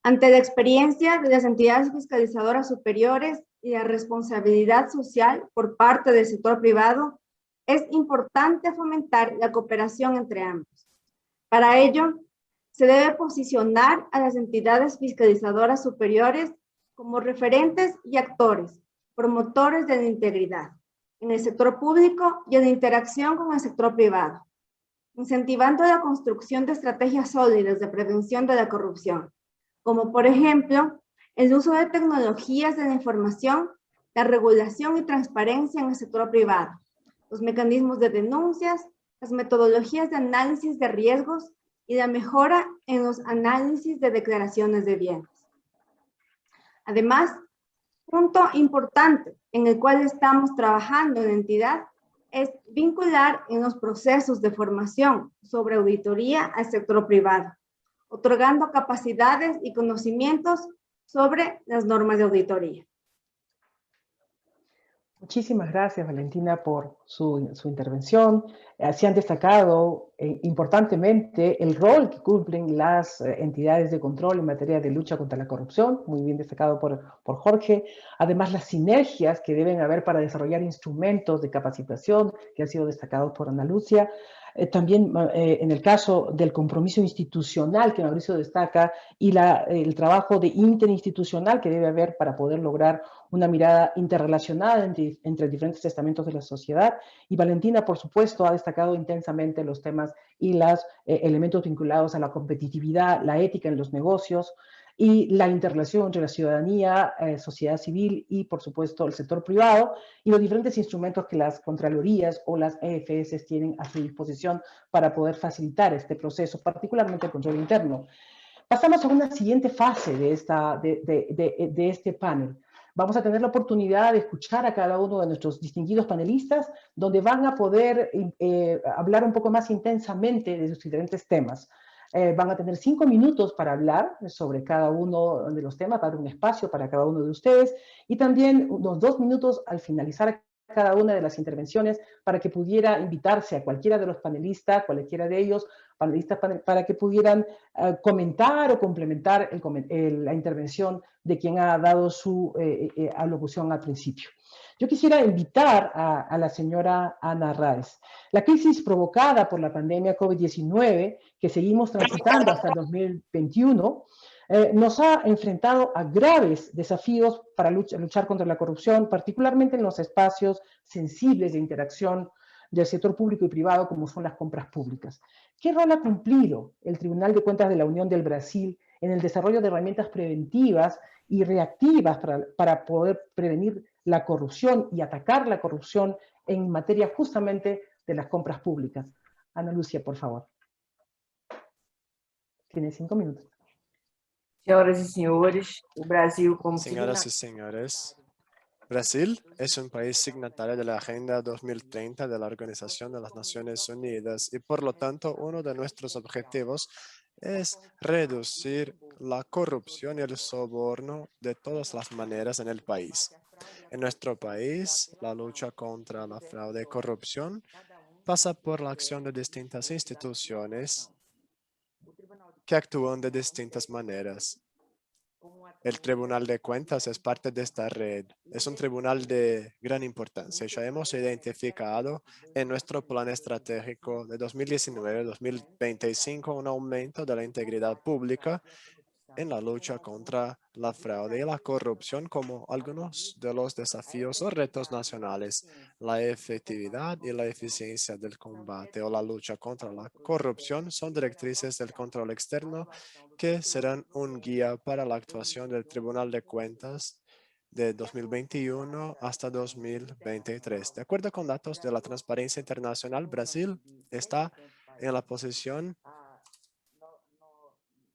Ante la experiencia de las entidades fiscalizadoras superiores y la responsabilidad social por parte del sector privado, es importante fomentar la cooperación entre ambos. Para ello, se debe posicionar a las entidades fiscalizadoras superiores como referentes y actores, promotores de la integridad en el sector público y en la interacción con el sector privado, incentivando la construcción de estrategias sólidas de prevención de la corrupción, como por ejemplo, el uso de tecnologías de la información, la regulación y transparencia en el sector privado, los mecanismos de denuncias, las metodologías de análisis de riesgos y la mejora en los análisis de declaraciones de bienes. Además, punto importante en el cual estamos trabajando en la entidad es vincular en los procesos de formación sobre auditoría al sector privado, otorgando capacidades y conocimientos sobre las normas de auditoría. Muchísimas gracias, Valentina, por su intervención. Se han destacado importantemente el rol que cumplen las entidades de control en materia de lucha contra la corrupción, muy bien destacado por Jorge. Además, las sinergias que deben haber para desarrollar instrumentos de capacitación, que han sido destacados por Ana Lucia. También en el caso del compromiso institucional que Mauricio destaca y el trabajo de interinstitucional que debe haber para poder lograr una mirada interrelacionada entre diferentes estamentos de la sociedad. Y Valentina, por supuesto, ha destacado intensamente los temas y los elementos vinculados a la competitividad, la ética en los negocios y la interrelación entre la ciudadanía, sociedad civil y, por supuesto, el sector privado y los diferentes instrumentos que las contralorías o las EFS tienen a su disposición para poder facilitar este proceso, particularmente el control interno. Pasamos a una siguiente fase de este panel. Vamos a tener la oportunidad de escuchar a cada uno de nuestros distinguidos panelistas, donde van a poder hablar un poco más intensamente de sus diferentes temas. Van a tener 5 minutos para hablar sobre cada uno de los temas, para un espacio para cada uno de ustedes, y también unos 2 minutos al finalizar cada una de las intervenciones para que pudiera invitarse a cualquiera de los panelistas, cualquiera de ellos, panelistas, para que pudieran comentar o complementar la intervención de quien ha dado su alocución al principio. Yo quisiera invitar a la señora Ana Raez. La crisis provocada por la pandemia COVID-19, que seguimos transitando hasta el 2021, nos ha enfrentado a graves desafíos para luchar contra la corrupción, particularmente en los espacios sensibles de interacción del sector público y privado, como son las compras públicas. ¿Qué rol ha cumplido el Tribunal de Cuentas de la Unión del Brasil en el desarrollo de herramientas preventivas y reactivas para poder prevenir la corrupción y atacar la corrupción en materia justamente de las compras públicas? Ana Lucia, por favor. Tiene 5 minutos. Señoras y señores, Brasil como Señoras y señores, Brasil es un país signatario de la Agenda 2030 de la Organización de las Naciones Unidas y por lo tanto uno de nuestros objetivos es reducir la corrupción y el soborno de todas las maneras en el país. En nuestro país, la lucha contra la fraude y corrupción pasa por la acción de distintas instituciones que actúan de distintas maneras. El Tribunal de Cuentas es parte de esta red. Es un tribunal de gran importancia. Ya hemos identificado en nuestro plan estratégico de 2019-2025 un aumento de la integridad pública en la lucha contra la fraude y la corrupción como algunos de los desafíos o retos nacionales. La efectividad y la eficiencia del combate o la lucha contra la corrupción son directrices del control externo que serán un guía para la actuación del Tribunal de Cuentas de 2021 hasta 2023. De acuerdo con datos de la Transparencia Internacional, Brasil está en la posición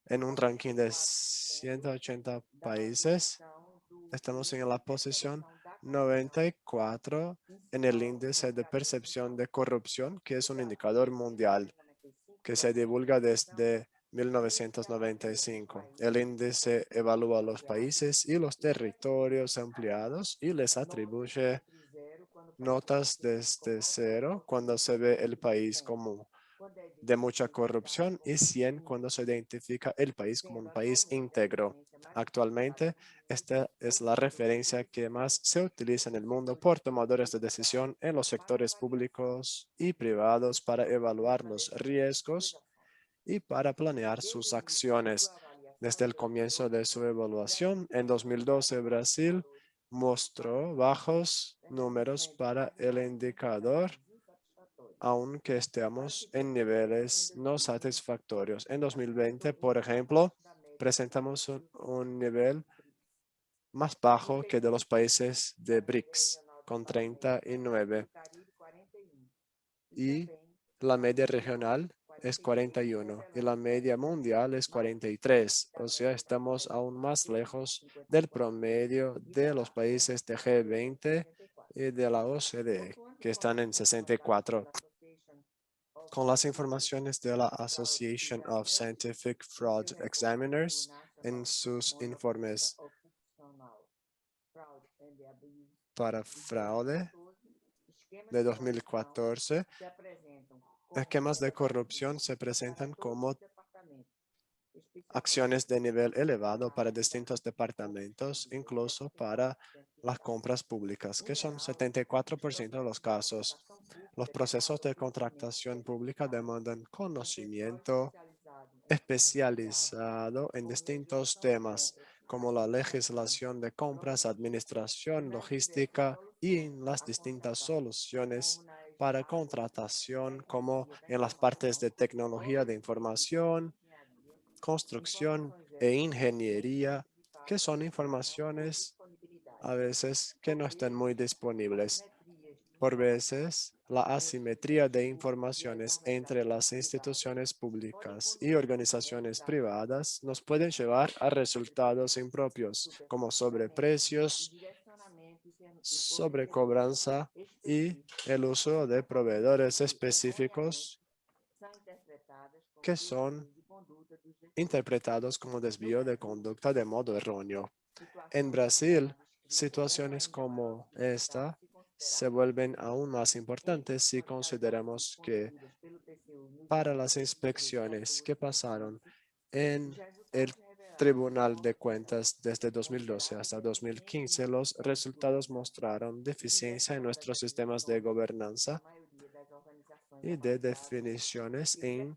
en un ranking de 180 países. Estamos en la posición 94 en el índice de percepción de corrupción, que es un indicador mundial que se divulga desde 1995. El índice evalúa los países y los territorios ampliados y les atribuye notas desde 0 cuando se ve el país como de mucha corrupción y 100 cuando se identifica el país como un país íntegro. Actualmente, esta es la referencia que más se utiliza en el mundo por tomadores de decisión en los sectores públicos y privados para evaluar los riesgos y para planear sus acciones. Desde el comienzo de su evaluación, en 2012, Brasil mostró bajos números para el indicador, aunque estemos en niveles no satisfactorios. En 2020, por ejemplo, presentamos un nivel más bajo que de los países de BRICS, con 39. Y la media regional es 41 y la media mundial es 43. O sea, estamos aún más lejos del promedio de los países de G20 y de la OCDE, que están en 64. Con las informaciones de la Association of Scientific Fraud Examiners en sus informes para fraude de 2014, esquemas de corrupción se presentan como acciones de nivel elevado para distintos departamentos, incluso para las compras públicas, que son 74% de los casos. Los procesos de contratación pública demandan conocimiento especializado en distintos temas, como la legislación de compras, administración, logística y en las distintas soluciones para contratación, como en las partes de tecnología de información, construcción e ingeniería, que son informaciones a veces que no están muy disponibles. Por veces, la asimetría de informaciones entre las instituciones públicas y organizaciones privadas nos pueden llevar a resultados impropios, como sobreprecios, sobrecobranza y el uso de proveedores específicos que son interpretados como desvío de conducta de modo erróneo. En Brasil, situaciones como esta se vuelven aún más importantes si consideramos que para las inspecciones que pasaron en el Tribunal de Cuentas desde 2012 hasta 2015, los resultados mostraron deficiencia en nuestros sistemas de gobernanza y de definiciones en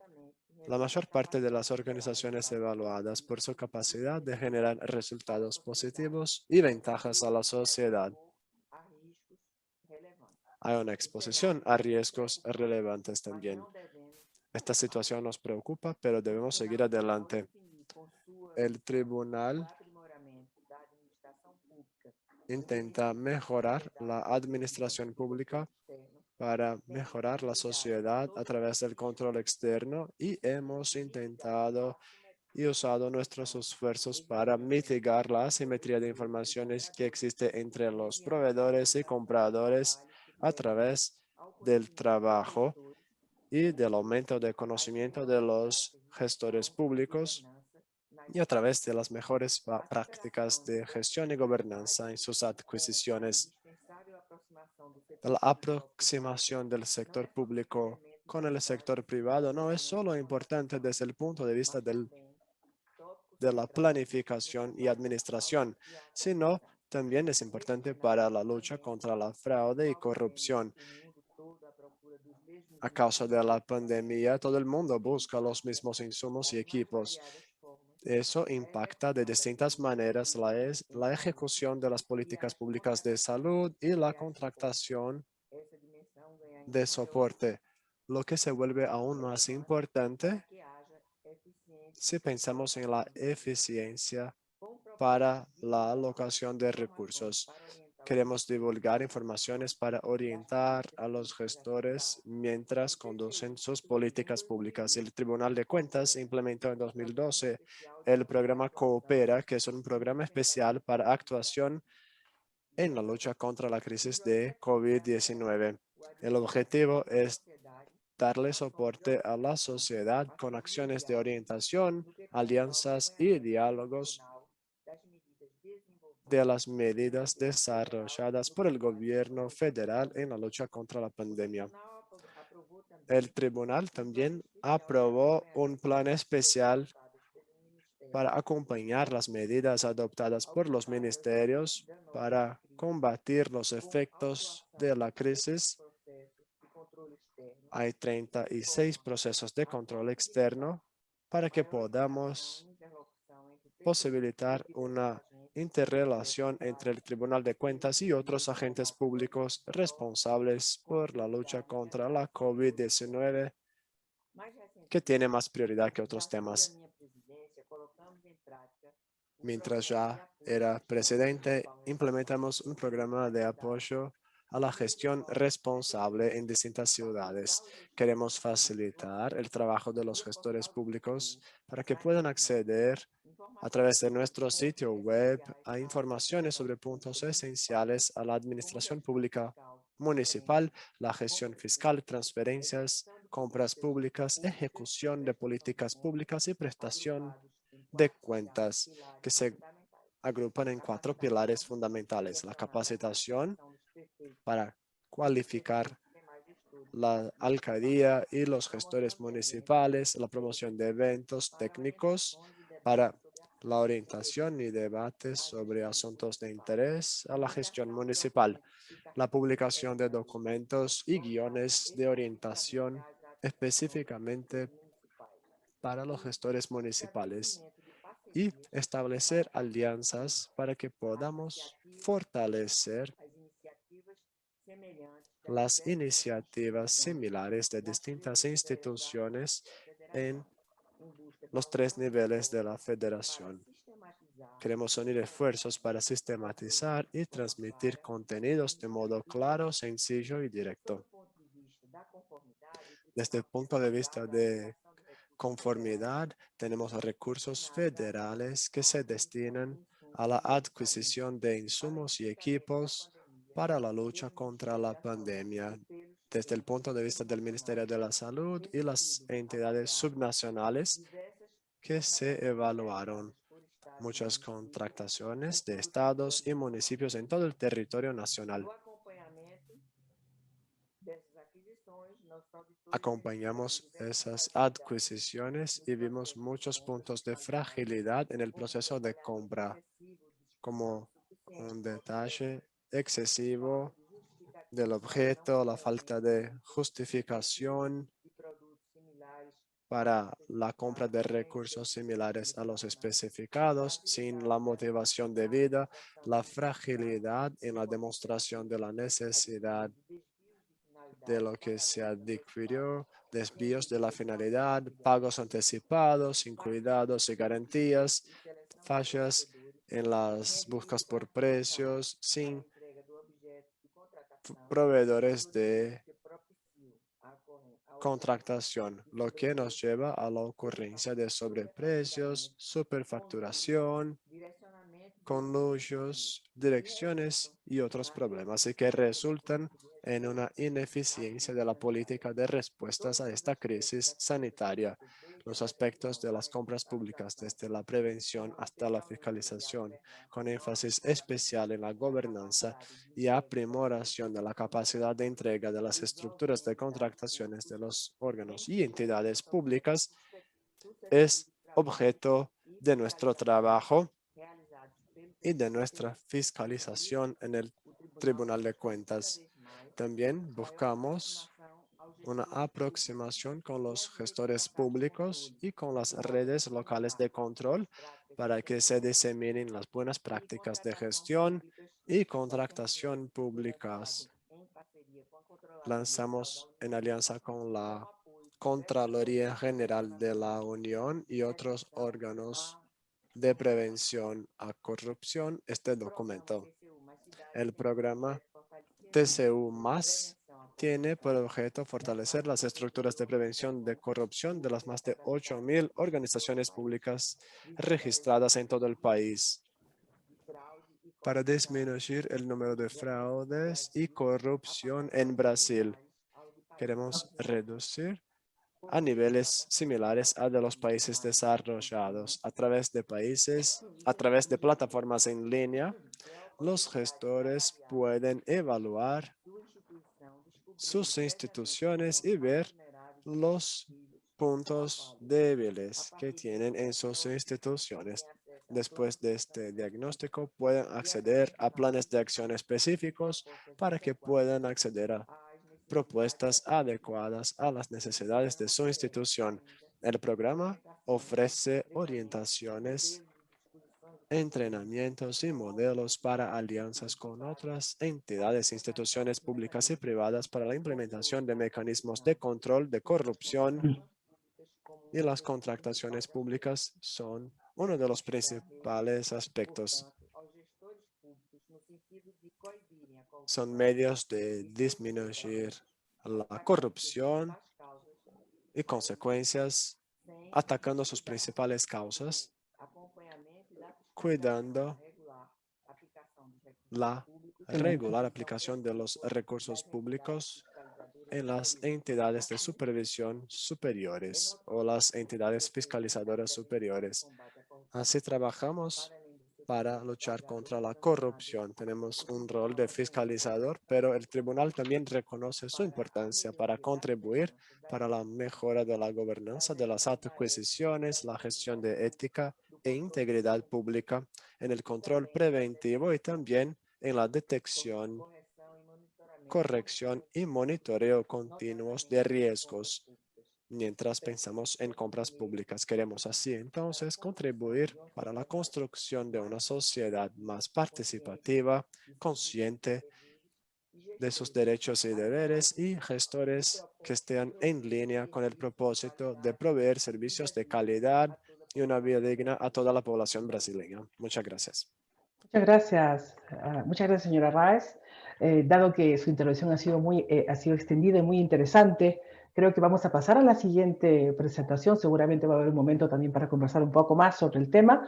la mayor parte de las organizaciones evaluadas por su capacidad de generar resultados positivos y ventajas a la sociedad. Hay una exposición a riesgos relevantes también. Esta situación nos preocupa, pero debemos seguir adelante. El tribunal intenta mejorar la administración pública para mejorar la sociedad a través del control externo y hemos intentado y usado nuestros esfuerzos para mitigar la asimetría de informaciones que existe entre los proveedores y compradores a través del trabajo y del aumento de conocimiento de los gestores públicos y a través de las mejores prácticas de gestión y gobernanza en sus adquisiciones. La aproximación del sector público con el sector privado no es solo importante desde el punto de vista de la planificación y administración, sino también es importante para la lucha contra la fraude y corrupción. A causa de la pandemia, todo el mundo busca los mismos insumos y equipos. Eso impacta de distintas maneras la ejecución de las políticas públicas de salud y la contratación de soporte, lo que se vuelve aún más importante si pensamos en la eficiencia para la alocación de recursos. Queremos divulgar informaciones para orientar a los gestores mientras conducen sus políticas públicas. El Tribunal de Cuentas implementó en 2012 el programa Coopera, que es un programa especial para actuación en la lucha contra la crisis de COVID-19. El objetivo es darle soporte a la sociedad con acciones de orientación, alianzas y diálogos de las medidas desarrolladas por el gobierno federal en la lucha contra la pandemia. El tribunal también aprobó un plan especial para acompañar las medidas adoptadas por los ministerios para combatir los efectos de la crisis. Hay 36 procesos de control externo para que podamos posibilitar una interrelación entre el Tribunal de Cuentas y otros agentes públicos responsables por la lucha contra la COVID-19, que tiene más prioridad que otros temas. Mientras ya era presidente, implementamos un programa de apoyo a la gestión responsable en distintas ciudades. Queremos facilitar el trabajo de los gestores públicos para que puedan acceder a través de nuestro sitio web a informaciones sobre puntos esenciales a la administración pública municipal, la gestión fiscal, transferencias, compras públicas, ejecución de políticas públicas y prestación de cuentas, que se agrupan en 4 pilares fundamentales: la capacitación para cualificar la alcaldía y los gestores municipales, la promoción de eventos técnicos para la orientación y debates sobre asuntos de interés a la gestión municipal, la publicación de documentos y guiones de orientación específicamente para los gestores municipales, y establecer alianzas para que podamos fortalecer las iniciativas similares de distintas instituciones en los 3 niveles de la federación. Queremos unir esfuerzos para sistematizar y transmitir contenidos de modo claro, sencillo y directo. Desde el punto de vista de conformidad, tenemos recursos federales que se destinan a la adquisición de insumos y equipos para la lucha contra la pandemia. Desde el punto de vista del Ministerio de la Salud y las entidades subnacionales que se evaluaron, muchas contrataciones de estados y municipios en todo el territorio nacional. Acompañamos esas adquisiciones y vimos muchos puntos de fragilidad en el proceso de compra, como un detalle excesivo del objeto, la falta de justificación para la compra de recursos similares a los especificados, sin la motivación debida, la fragilidad en la demostración de la necesidad de lo que se adquirió, desvíos de la finalidad, pagos anticipados, sin cuidados y garantías, fallas en las búsquedas por precios, sin proveedores de contratación, lo que nos lleva a la ocurrencia de sobreprecios, superfacturación, conlusios, direcciones y otros problemas, y que resultan en una ineficiencia de la política de respuestas a esta crisis sanitaria. Los aspectos de las compras públicas, desde la prevención hasta la fiscalización, con énfasis especial en la gobernanza y aprimoración de la capacidad de entrega de las estructuras de contrataciones de los órganos y entidades públicas, es objeto de nuestro trabajo y de nuestra fiscalización en el Tribunal de Cuentas. También buscamos una aproximación con los gestores públicos y con las redes locales de control para que se diseminen las buenas prácticas de gestión y contratación públicas. Lanzamos en alianza con la Contraloría General de la Unión y otros órganos de prevención a corrupción este documento. El programa TCU+ tiene por objeto fortalecer las estructuras de prevención de corrupción de las más de 8,000 organizaciones públicas registradas en todo el país, para disminuir el número de fraudes y corrupción en Brasil. Queremos reducir a niveles similares a de los países desarrollados. A través de plataformas en línea, los gestores pueden evaluar sus instituciones y ver los puntos débiles que tienen en sus instituciones. Después de este diagnóstico, pueden acceder a planes de acción específicos para que puedan acceder a propuestas adecuadas a las necesidades de su institución. El programa ofrece orientaciones, entrenamientos y modelos para alianzas con otras entidades, instituciones públicas y privadas para la implementación de mecanismos de control de corrupción, y las contrataciones públicas son uno de los principales aspectos. son medios de disminuir la corrupción y consecuencias, atacando sus principales causas, cuidando la regular aplicación de los recursos públicos en las entidades de supervisión superiores o las entidades fiscalizadoras superiores. Así trabajamos para luchar contra la corrupción. Tenemos un rol de fiscalizador, pero el tribunal también reconoce su importancia para contribuir para la mejora de la gobernanza de las adquisiciones, la gestión de ética e integridad pública, en el control preventivo y también en la detección, corrección y monitoreo continuos de riesgos. Mientras pensamos en compras públicas, queremos así entonces contribuir para la construcción de una sociedad más participativa, consciente de sus derechos y deberes y gestores que estén en línea con el propósito de proveer servicios de calidad y una vida digna a toda la población brasileña. Muchas gracias. Muchas gracias, señora Raes. Dado que su intervención ha sido extendida y muy interesante, creo que vamos a pasar a la siguiente presentación. Seguramente va a haber un momento también para conversar un poco más sobre el tema.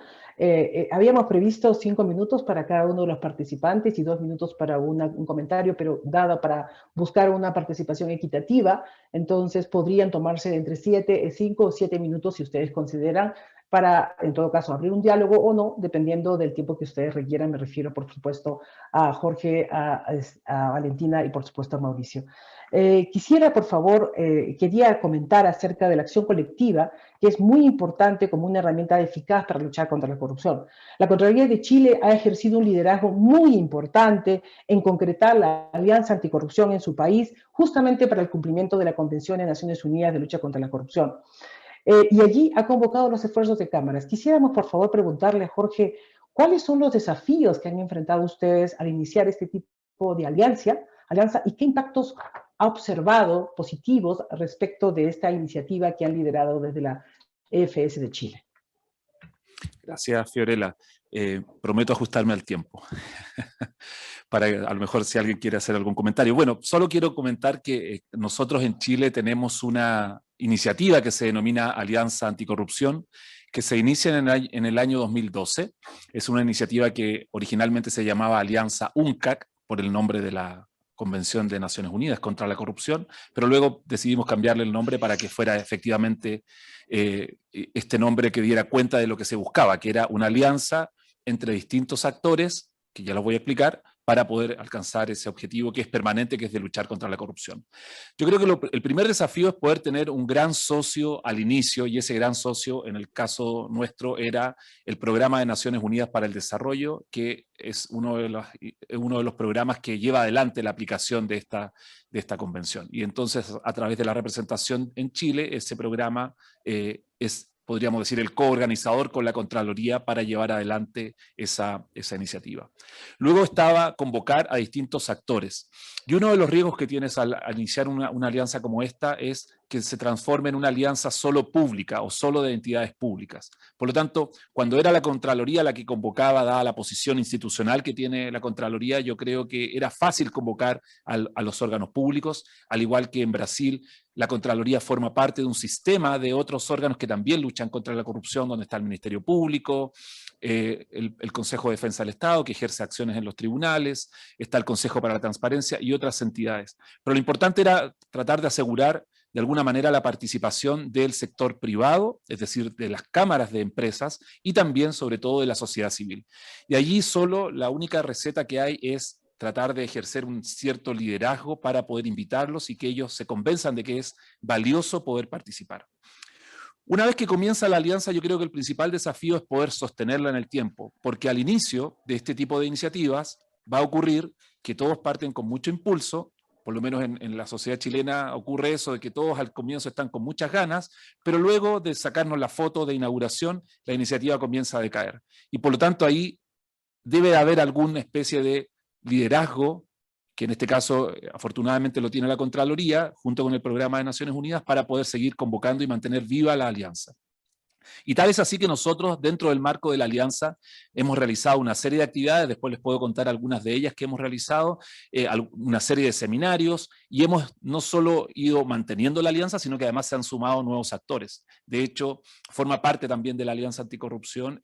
Habíamos previsto 5 minutos para cada uno de los participantes y 2 minutos para un comentario, pero dado para buscar una participación equitativa, entonces podrían tomarse entre 5 o 7 minutos si ustedes consideran, para, en todo caso, abrir un diálogo o no, dependiendo del tiempo que ustedes requieran. Me refiero, por supuesto, a Jorge, a Valentina y, por supuesto, a Mauricio. Quisiera, por favor, quería comentar acerca de la acción colectiva, que es muy importante como una herramienta eficaz para luchar contra la corrupción. La Contraloría de Chile ha ejercido un liderazgo muy importante en concretar la Alianza Anticorrupción en su país, justamente para el cumplimiento de la Convención de Naciones Unidas de Lucha contra la Corrupción. Y allí ha convocado los esfuerzos de cámaras. Quisiéramos, por favor, preguntarle a Jorge, ¿cuáles son los desafíos que han enfrentado ustedes al iniciar este tipo de alianza y qué impactos ha observado positivos respecto de esta iniciativa que han liderado desde la EFS de Chile? Gracias, Fiorella. Prometo ajustarme al tiempo. Para a lo mejor si alguien quiere hacer algún comentario. Bueno, solo quiero comentar que nosotros en Chile tenemos una iniciativa que se denomina Alianza Anticorrupción, que se inicia en el año 2012. Es una iniciativa que originalmente se llamaba Alianza UNCAC, por el nombre de la Convención de Naciones Unidas contra la Corrupción, pero luego decidimos cambiarle el nombre para que fuera efectivamente este nombre que diera cuenta de lo que se buscaba, que era una alianza entre distintos actores, que ya los voy a explicar, para poder alcanzar ese objetivo que es permanente, que es de luchar contra la corrupción. Yo creo que el primer desafío es poder tener un gran socio al inicio, y ese gran socio, en el caso nuestro, era el Programa de Naciones Unidas para el Desarrollo, que es uno de los programas que lleva adelante la aplicación de esta convención. Y entonces, a través de la representación en Chile, ese programa es, podríamos decir, el coorganizador con la Contraloría para llevar adelante esa iniciativa. Luego estaba convocar a distintos actores. Y uno de los riesgos que tienes al iniciar una alianza como esta es que se transforme en una alianza solo pública o solo de entidades públicas. Por lo tanto, cuando era la Contraloría la que convocaba, dada la posición institucional que tiene la Contraloría, yo creo que era fácil convocar a los órganos públicos, al igual que en Brasil, la Contraloría forma parte de un sistema de otros órganos que también luchan contra la corrupción, donde está el Ministerio Público, el Consejo de Defensa del Estado, que ejerce acciones en los tribunales, está el Consejo para la Transparencia y otras entidades. Pero lo importante era tratar de asegurar de alguna manera la participación del sector privado, es decir, de las cámaras de empresas y también, sobre todo, de la sociedad civil. Y allí solo la única receta que hay es tratar de ejercer un cierto liderazgo para poder invitarlos y que ellos se convenzan de que es valioso poder participar. Una vez que comienza la alianza, yo creo que el principal desafío es poder sostenerla en el tiempo, porque al inicio de este tipo de iniciativas va a ocurrir que todos parten con mucho impulso. Por lo menos en la sociedad chilena ocurre eso, de que todos al comienzo están con muchas ganas, pero luego de sacarnos la foto de inauguración, la iniciativa comienza a decaer. Y por lo tanto ahí debe haber alguna especie de liderazgo, que en este caso afortunadamente lo tiene la Contraloría, junto con el Programa de Naciones Unidas, para poder seguir convocando y mantener viva la alianza. Y tal es así que nosotros, dentro del marco de la alianza, hemos realizado una serie de actividades, después les puedo contar algunas de ellas que hemos realizado, una serie de seminarios, y hemos no solo ido manteniendo la alianza, sino que además se han sumado nuevos actores. De hecho, forma parte también de la Alianza Anticorrupción,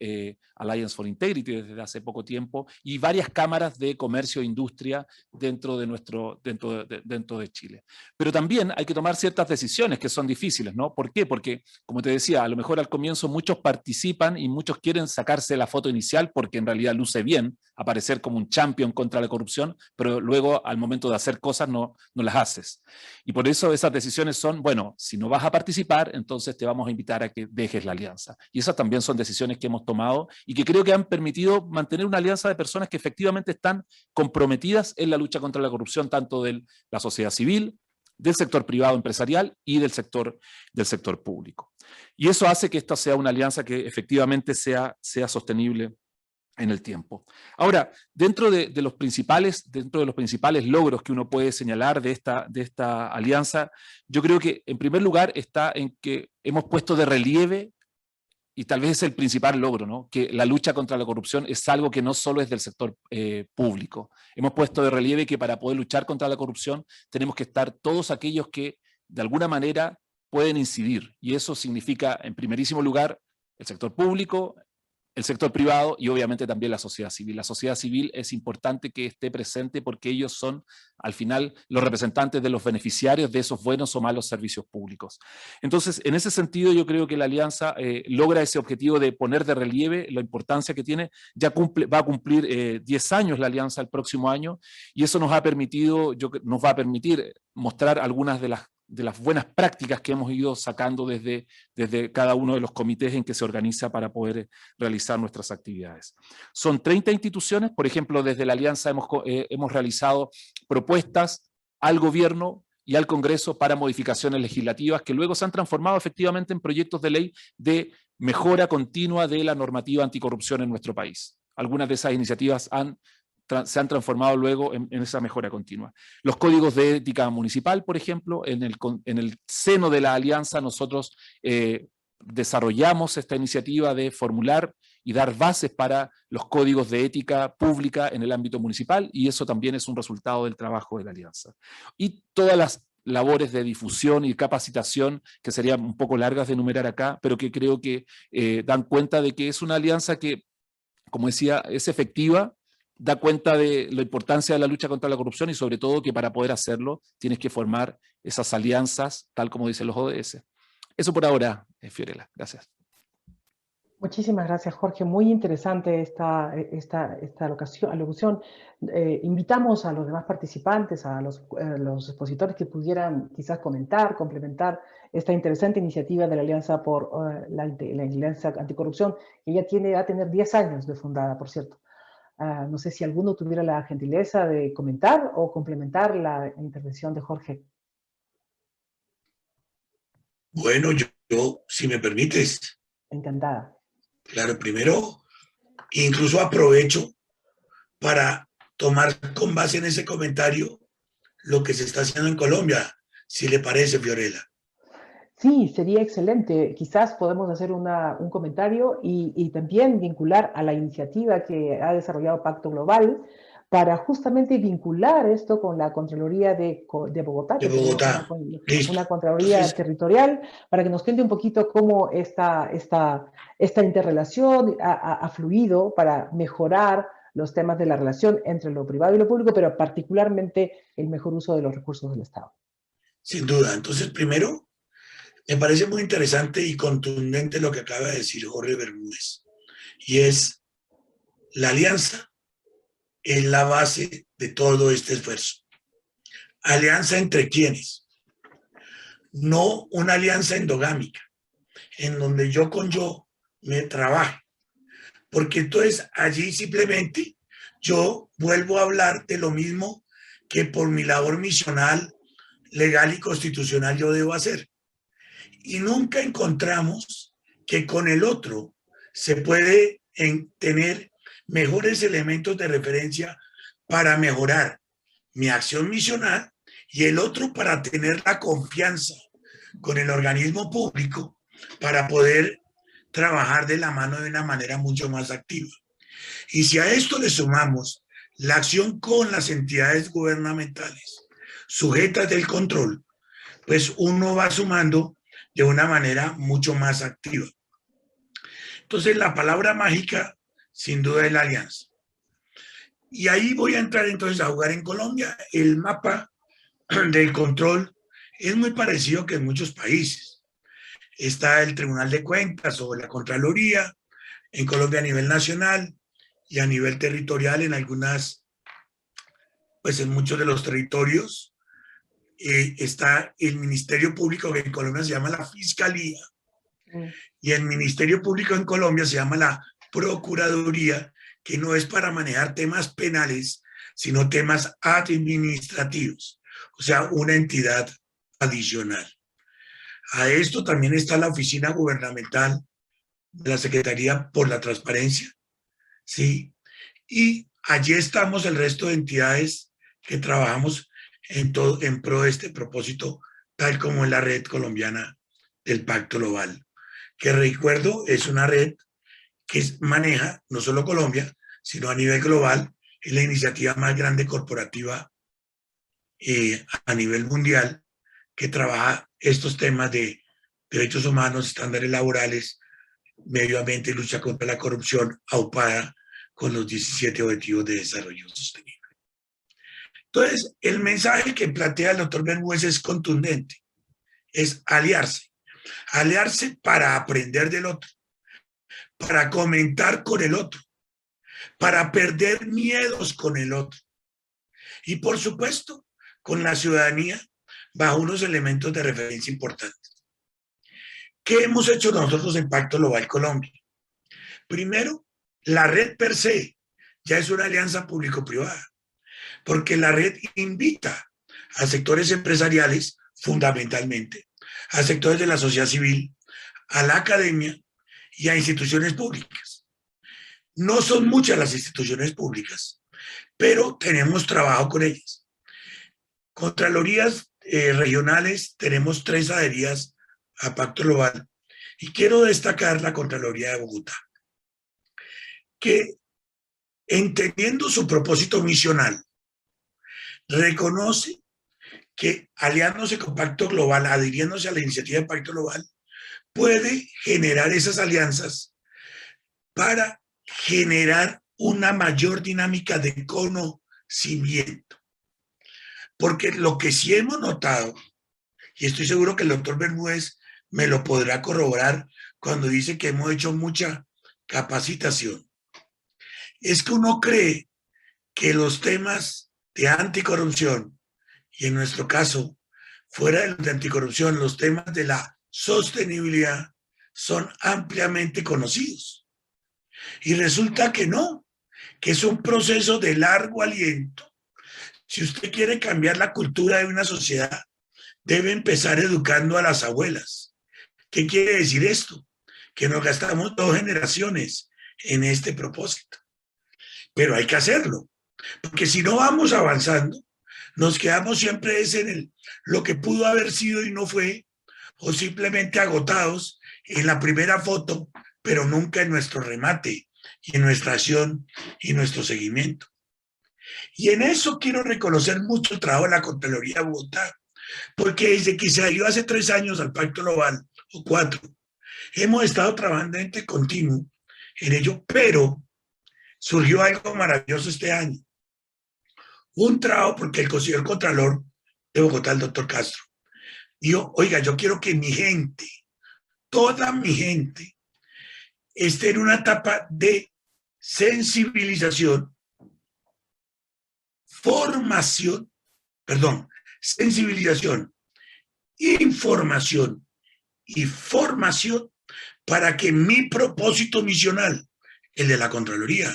Alliance for Integrity, desde hace poco tiempo, y varias cámaras de comercio e industria dentro de Chile. Pero también hay que tomar ciertas decisiones que son difíciles, ¿no? ¿Por qué? Porque, como te decía, a lo mejor al comienzo muchos participan y muchos quieren sacarse la foto inicial porque en realidad luce bien aparecer como un champion contra la corrupción, pero luego al momento de hacer cosas no las haces. Y por eso esas decisiones son, bueno, si no vas a participar, entonces te vamos a invitar a que dejes la alianza. Y esas también son decisiones que hemos tomado y que creo que han permitido mantener una alianza de personas que efectivamente están comprometidas en la lucha contra la corrupción, tanto de la sociedad civil, del sector privado empresarial y del sector público. Y eso hace que esta sea una alianza que efectivamente sea sostenible en el tiempo. Ahora, dentro de los principales logros que uno puede señalar de esta alianza, yo creo que en primer lugar está en que hemos puesto de relieve, y tal vez es el principal logro, ¿no?, que la lucha contra la corrupción es algo que no solo es del sector público. Hemos puesto de relieve que para poder luchar contra la corrupción tenemos que estar todos aquellos que de alguna manera pueden incidir, y eso significa en primerísimo lugar el sector público, el sector privado y obviamente también la sociedad civil. La sociedad civil es importante que esté presente porque ellos son al final los representantes de los beneficiarios de esos buenos o malos servicios públicos. Entonces, en ese sentido yo creo que la alianza logra ese objetivo de poner de relieve la importancia que tiene. Va a cumplir 10 años la alianza el próximo año, y eso nos va a permitir mostrar algunas de las buenas prácticas que hemos ido sacando desde cada uno de los comités en que se organiza para poder realizar nuestras actividades. Son 30 instituciones, por ejemplo, desde la Alianza hemos realizado propuestas al gobierno y al Congreso para modificaciones legislativas que luego se han transformado efectivamente en proyectos de ley de mejora continua de la normativa anticorrupción en nuestro país. Algunas de esas iniciativas se han transformado luego en esa mejora continua. Los códigos de ética municipal, por ejemplo, en el seno de la alianza nosotros desarrollamos esta iniciativa de formular y dar bases para los códigos de ética pública en el ámbito municipal, y eso también es un resultado del trabajo de la alianza. Y todas las labores de difusión y capacitación, que serían un poco largas de enumerar acá, pero que creo que dan cuenta de que es una alianza que, como decía, es efectiva, da cuenta de la importancia de la lucha contra la corrupción y sobre todo que para poder hacerlo tienes que formar esas alianzas, tal como dicen los ODS. Eso por ahora, Fiorella. Gracias. Muchísimas gracias, Jorge. Muy interesante esta alocución. Invitamos a los demás participantes, a los expositores que pudieran quizás comentar, complementar esta interesante iniciativa de la Alianza por la Alianza Anticorrupción, que ya va a tener 10 años de fundada, por cierto. No sé si alguno tuviera la gentileza de comentar o complementar la intervención de Jorge. Bueno, yo si me permites. Encantada. Claro, primero, incluso aprovecho para tomar con base en ese comentario lo que se está haciendo en Colombia, si le parece, Fiorella. Sí, sería excelente. Quizás podemos hacer un comentario y también vincular a la iniciativa que ha desarrollado Pacto Global para justamente vincular esto con la Contraloría de Bogotá. De Bogotá. Una Contraloría territorial, para que nos cuente un poquito cómo esta interrelación ha fluido para mejorar los temas de la relación entre lo privado y lo público, pero particularmente el mejor uso de los recursos del Estado. Sin duda. Entonces, primero, me parece muy interesante y contundente lo que acaba de decir Jorge Bermúdez, y es la alianza es la base de todo este esfuerzo. ¿Alianza entre quiénes? No una alianza endogámica, en donde yo con yo me trabaje, porque entonces allí simplemente yo vuelvo a hablar de lo mismo que por mi labor misional, legal y constitucional yo debo hacer. Y nunca encontramos que con el otro se puede tener mejores elementos de referencia para mejorar mi acción misional y el otro para tener la confianza con el organismo público para poder trabajar de la mano de una manera mucho más activa. Y si a esto le sumamos la acción con las entidades gubernamentales sujetas del control, pues uno va sumando de una manera mucho más activa. Entonces, la palabra mágica, sin duda, es la alianza. Y ahí voy a entrar entonces a jugar en Colombia. El mapa del control es muy parecido que en muchos países. Está el Tribunal de Cuentas o la Contraloría, en Colombia a nivel nacional y a nivel territorial en algunas, pues en muchos de los territorios. Está el Ministerio Público, que en Colombia se llama la Fiscalía, y el Ministerio Público en Colombia se llama la Procuraduría, que no es para manejar temas penales, sino temas administrativos, o sea, una entidad adicional. A esto también está la Oficina Gubernamental de la Secretaría por la Transparencia, ¿sí? Y allí estamos el resto de entidades que trabajamos en pro de este propósito, tal como en la red colombiana del Pacto Global, que recuerdo es una red que maneja no solo Colombia, sino a nivel global. Es la iniciativa más grande corporativa a nivel mundial que trabaja estos temas de derechos humanos, estándares laborales, medio ambiente y lucha contra la corrupción, aupada con los 17 Objetivos de Desarrollo Sostenible. Entonces, el mensaje que plantea el doctor Bermúdez es contundente, es aliarse. Aliarse para aprender del otro, para comentar con el otro, para perder miedos con el otro. Y por supuesto, con la ciudadanía, bajo unos elementos de referencia importantes. ¿Qué hemos hecho nosotros en Pacto Global Colombia? Primero, la red per se ya es una alianza público-privada, porque la red invita a sectores empresariales, fundamentalmente, a sectores de la sociedad civil, a la academia y a instituciones públicas. No son muchas las instituciones públicas, pero tenemos trabajo con ellas. Contralorías regionales, tenemos 3 adheridas a Pacto Global, y quiero destacar la Contraloría de Bogotá, que entendiendo su propósito misional, reconoce que aliándose con Pacto Global, adhiriéndose a la iniciativa de Pacto Global, puede generar esas alianzas para generar una mayor dinámica de conocimiento. Porque lo que sí hemos notado, y estoy seguro que el doctor Bermúdez me lo podrá corroborar cuando dice que hemos hecho mucha capacitación, es que uno cree que los temas de anticorrupción, y en nuestro caso, fuera de anticorrupción, los temas de la sostenibilidad son ampliamente conocidos. Y resulta que no, que es un proceso de largo aliento. Si usted quiere cambiar la cultura de una sociedad, debe empezar educando a las abuelas. ¿Qué quiere decir esto? Que nos gastamos 2 generaciones en este propósito. Pero hay que hacerlo, porque si no vamos avanzando, nos quedamos siempre en lo que pudo haber sido y no fue, o simplemente agotados en la primera foto, pero nunca en nuestro remate, y en nuestra acción y nuestro seguimiento. Y en eso quiero reconocer mucho el trabajo de la Contraloría de Bogotá, porque desde que se dio hace 3 años al Pacto Global, o 4, hemos estado trabajando en continuo en ello, pero surgió algo maravilloso este año. Un trabajo porque el consejero Contralor de Bogotá, el doctor Castro, dijo, oiga, yo quiero que mi gente, toda mi gente, esté en una etapa de sensibilización, sensibilización, información y formación para que mi propósito misional, el de la Contraloría,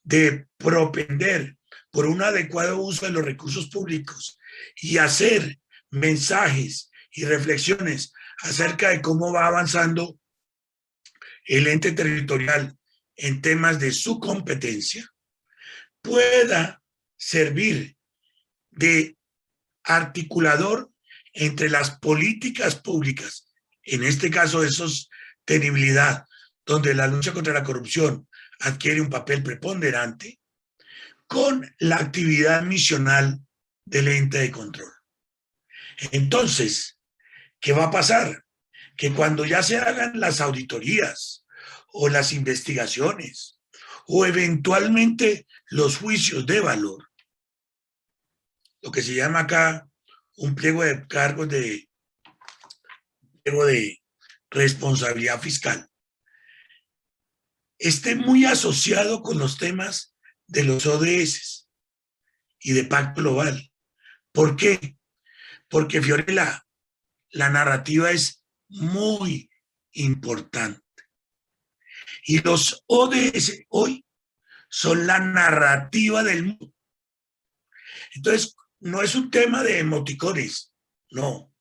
de propender por un adecuado uso de los recursos públicos y hacer mensajes y reflexiones acerca de cómo va avanzando el ente territorial en temas de su competencia, pueda servir de articulador entre las políticas públicas, en este caso de sostenibilidad, donde la lucha contra la corrupción adquiere un papel preponderante, con la actividad misional del ente de control. Entonces, ¿qué va a pasar? Que cuando ya se hagan las auditorías o las investigaciones o eventualmente los juicios de valor, lo que se llama acá un pliego de cargos de responsabilidad fiscal, esté muy asociado con los temas de los ODS y de Pacto Global. ¿Por qué? Porque, Fiorella, la narrativa es muy importante. Y los ODS hoy son la narrativa del mundo. Entonces, no es un tema de emoticones, no.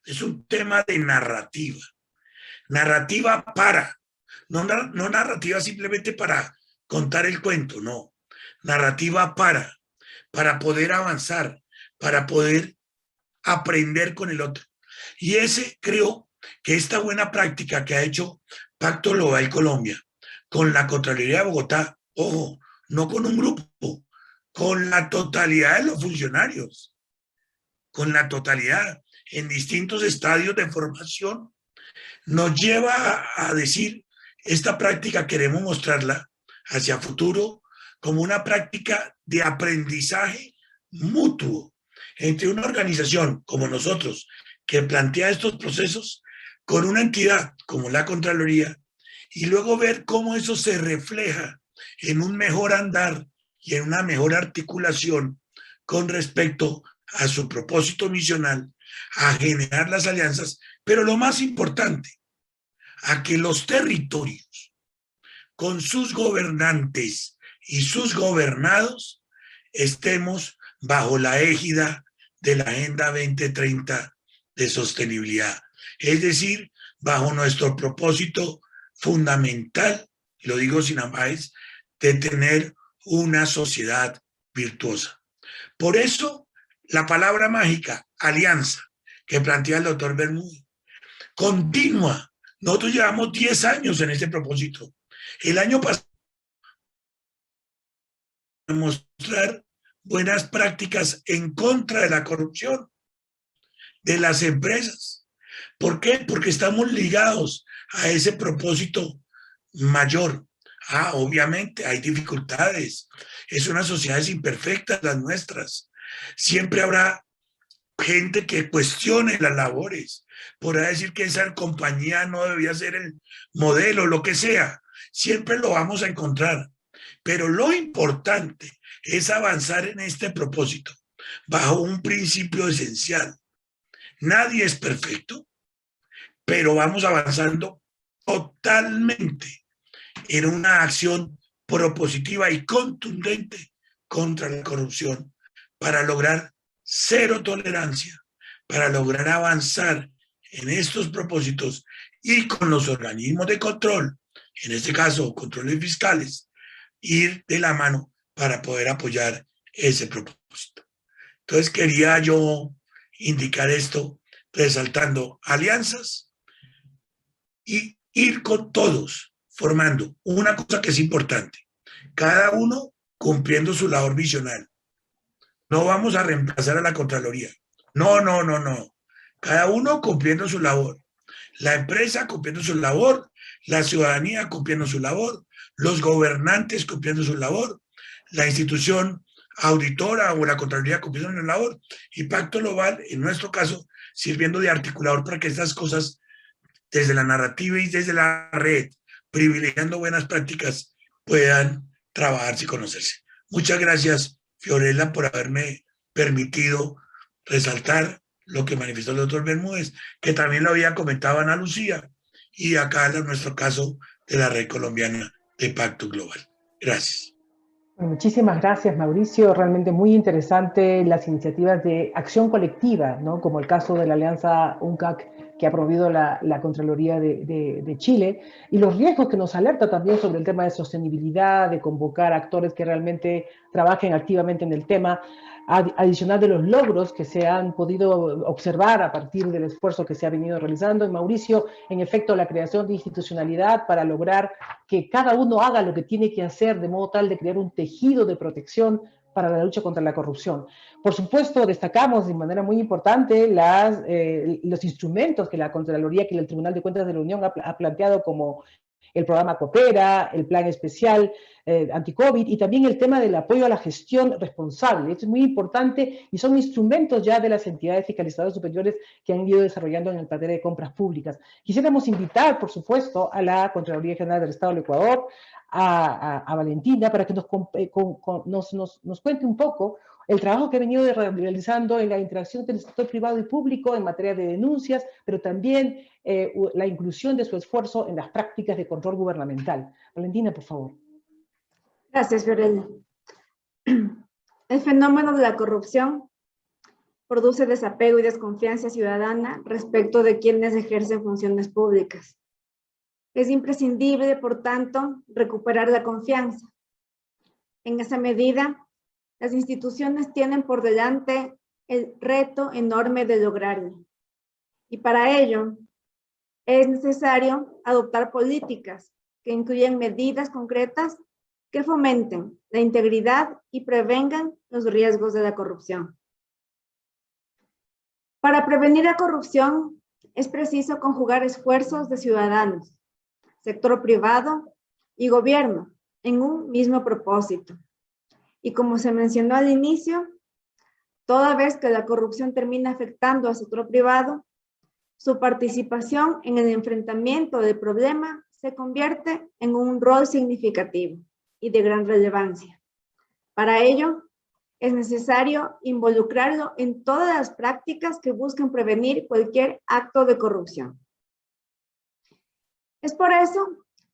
Es un tema de narrativa. Narrativa no narrativa simplemente para contar el cuento, no. Narrativa para poder avanzar, para poder aprender con el otro. Y creo que esta buena práctica que ha hecho Pacto Global Colombia con la Contraloría de Bogotá, ojo, no con un grupo, con la totalidad de los funcionarios, con la totalidad en distintos estadios de formación, nos lleva a decir, esta práctica queremos mostrarla hacia futuro como una práctica de aprendizaje mutuo entre una organización como nosotros, que plantea estos procesos, con una entidad como la Contraloría, y luego ver cómo eso se refleja en un mejor andar y en una mejor articulación con respecto a su propósito misional, a generar las alianzas, pero lo más importante, a que los territorios, con sus gobernantes y sus gobernados, estemos bajo la égida de la Agenda 2030 de sostenibilidad. Es decir, bajo nuestro propósito fundamental, lo digo sin amagues, de tener una sociedad virtuosa. Por eso, la palabra mágica, alianza, que plantea el doctor Bermúdez, continua. Nosotros llevamos 10 años en este propósito. El año pasado, mostrar buenas prácticas en contra de la corrupción de las empresas. ¿Por qué? Porque estamos ligados a ese propósito mayor. Obviamente hay dificultades. Es una sociedad imperfecta, las nuestras. Siempre habrá gente que cuestione las labores. Podrá decir que esa compañía no debía ser el modelo, lo que sea. Siempre lo vamos a encontrar. Pero lo importante es avanzar en este propósito bajo un principio esencial. Nadie es perfecto, pero vamos avanzando totalmente en una acción propositiva y contundente contra la corrupción para lograr cero tolerancia, para lograr avanzar en estos propósitos y con los organismos de control, en este caso controles fiscales, ir de la mano para poder apoyar ese propósito. Entonces quería yo indicar esto, resaltando alianzas y ir con todos, formando una cosa que es importante, cada uno cumpliendo su labor visional. No vamos a reemplazar a la Contraloría. No. Cada uno cumpliendo su labor. La empresa cumpliendo su labor, la ciudadanía cumpliendo su labor, los gobernantes cumpliendo su labor, la institución auditora o la Contraloría cumpliendo su labor, y Pacto Global, en nuestro caso, sirviendo de articulador para que estas cosas, desde la narrativa y desde la red, privilegiando buenas prácticas, puedan trabajarse y conocerse. Muchas gracias, Fiorella, por haberme permitido resaltar lo que manifestó el doctor Bermúdez, que también lo había comentado Ana Lucía, y acá en nuestro caso de la Red Colombiana de Pacto Global. Gracias. Muchísimas gracias, Mauricio. Realmente muy interesante las iniciativas de acción colectiva, ¿no? Como el caso de la alianza UNCAC que ha promovido la Contraloría de Chile, y los riesgos que nos alerta también sobre el tema de sostenibilidad, de convocar actores que realmente trabajen activamente en el tema. adicional de los logros que se han podido observar a partir del esfuerzo que se ha venido realizando. Y Mauricio, en efecto, la creación de institucionalidad para lograr que cada uno haga lo que tiene que hacer de modo tal de crear un tejido de protección para la lucha contra la corrupción. Por supuesto, destacamos de manera muy importante los instrumentos que la Contraloría, que el Tribunal de Cuentas de la Unión ha planteado, como el programa Coopera, el plan especial anti-COVID, y también el tema del apoyo a la gestión responsable. Esto es muy importante y son instrumentos ya de las entidades fiscalizadoras superiores que han ido desarrollando en el materia de compras públicas. Quisiéramos invitar, por supuesto, a la Contraloría General del Estado del Ecuador, a Valentina, para que nos cuente un poco el trabajo que ha venido realizando en la interacción entre el sector privado y público en materia de denuncias, pero también la inclusión de su esfuerzo en las prácticas de control gubernamental. Valentina, por favor. Gracias, Fiorella. El fenómeno de la corrupción produce desapego y desconfianza ciudadana respecto de quienes ejercen funciones públicas. Es imprescindible, por tanto, recuperar la confianza. En esa medida, las instituciones tienen por delante el reto enorme de lograrlo. Y para ello, es necesario adoptar políticas que incluyan medidas concretas que fomenten la integridad y prevengan los riesgos de la corrupción. Para prevenir la corrupción, es preciso conjugar esfuerzos de ciudadanos, sector privado y gobierno en un mismo propósito. Y como se mencionó al inicio, toda vez que la corrupción termina afectando al sector privado, su participación en el enfrentamiento del problema se convierte en un rol significativo y de gran relevancia. Para ello, es necesario involucrarlo en todas las prácticas que busquen prevenir cualquier acto de corrupción. Es por eso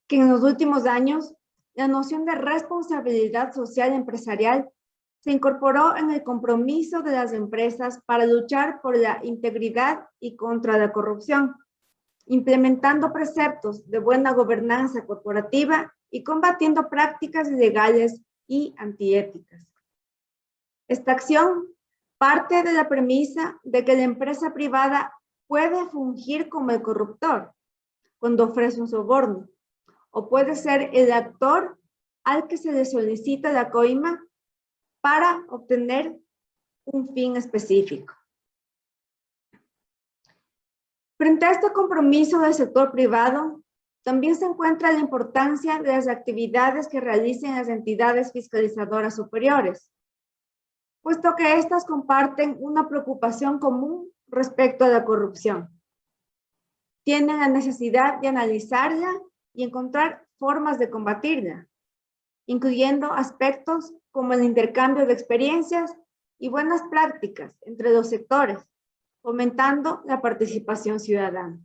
que en los últimos años, la noción de responsabilidad social empresarial se incorporó en el compromiso de las empresas para luchar por la integridad y contra la corrupción, implementando preceptos de buena gobernanza corporativa y combatiendo prácticas ilegales y antiéticas. Esta acción parte de la premisa de que la empresa privada puede fungir como el corruptor cuando ofrece un soborno, o puede ser el actor al que se le solicita la coima para obtener un fin específico. Frente a este compromiso del sector privado, también se encuentra la importancia de las actividades que realicen las entidades fiscalizadoras superiores, puesto que éstas comparten una preocupación común respecto a la corrupción. Tienen la necesidad de analizarla y encontrar formas de combatirla, incluyendo aspectos como el intercambio de experiencias y buenas prácticas entre los sectores, fomentando la participación ciudadana.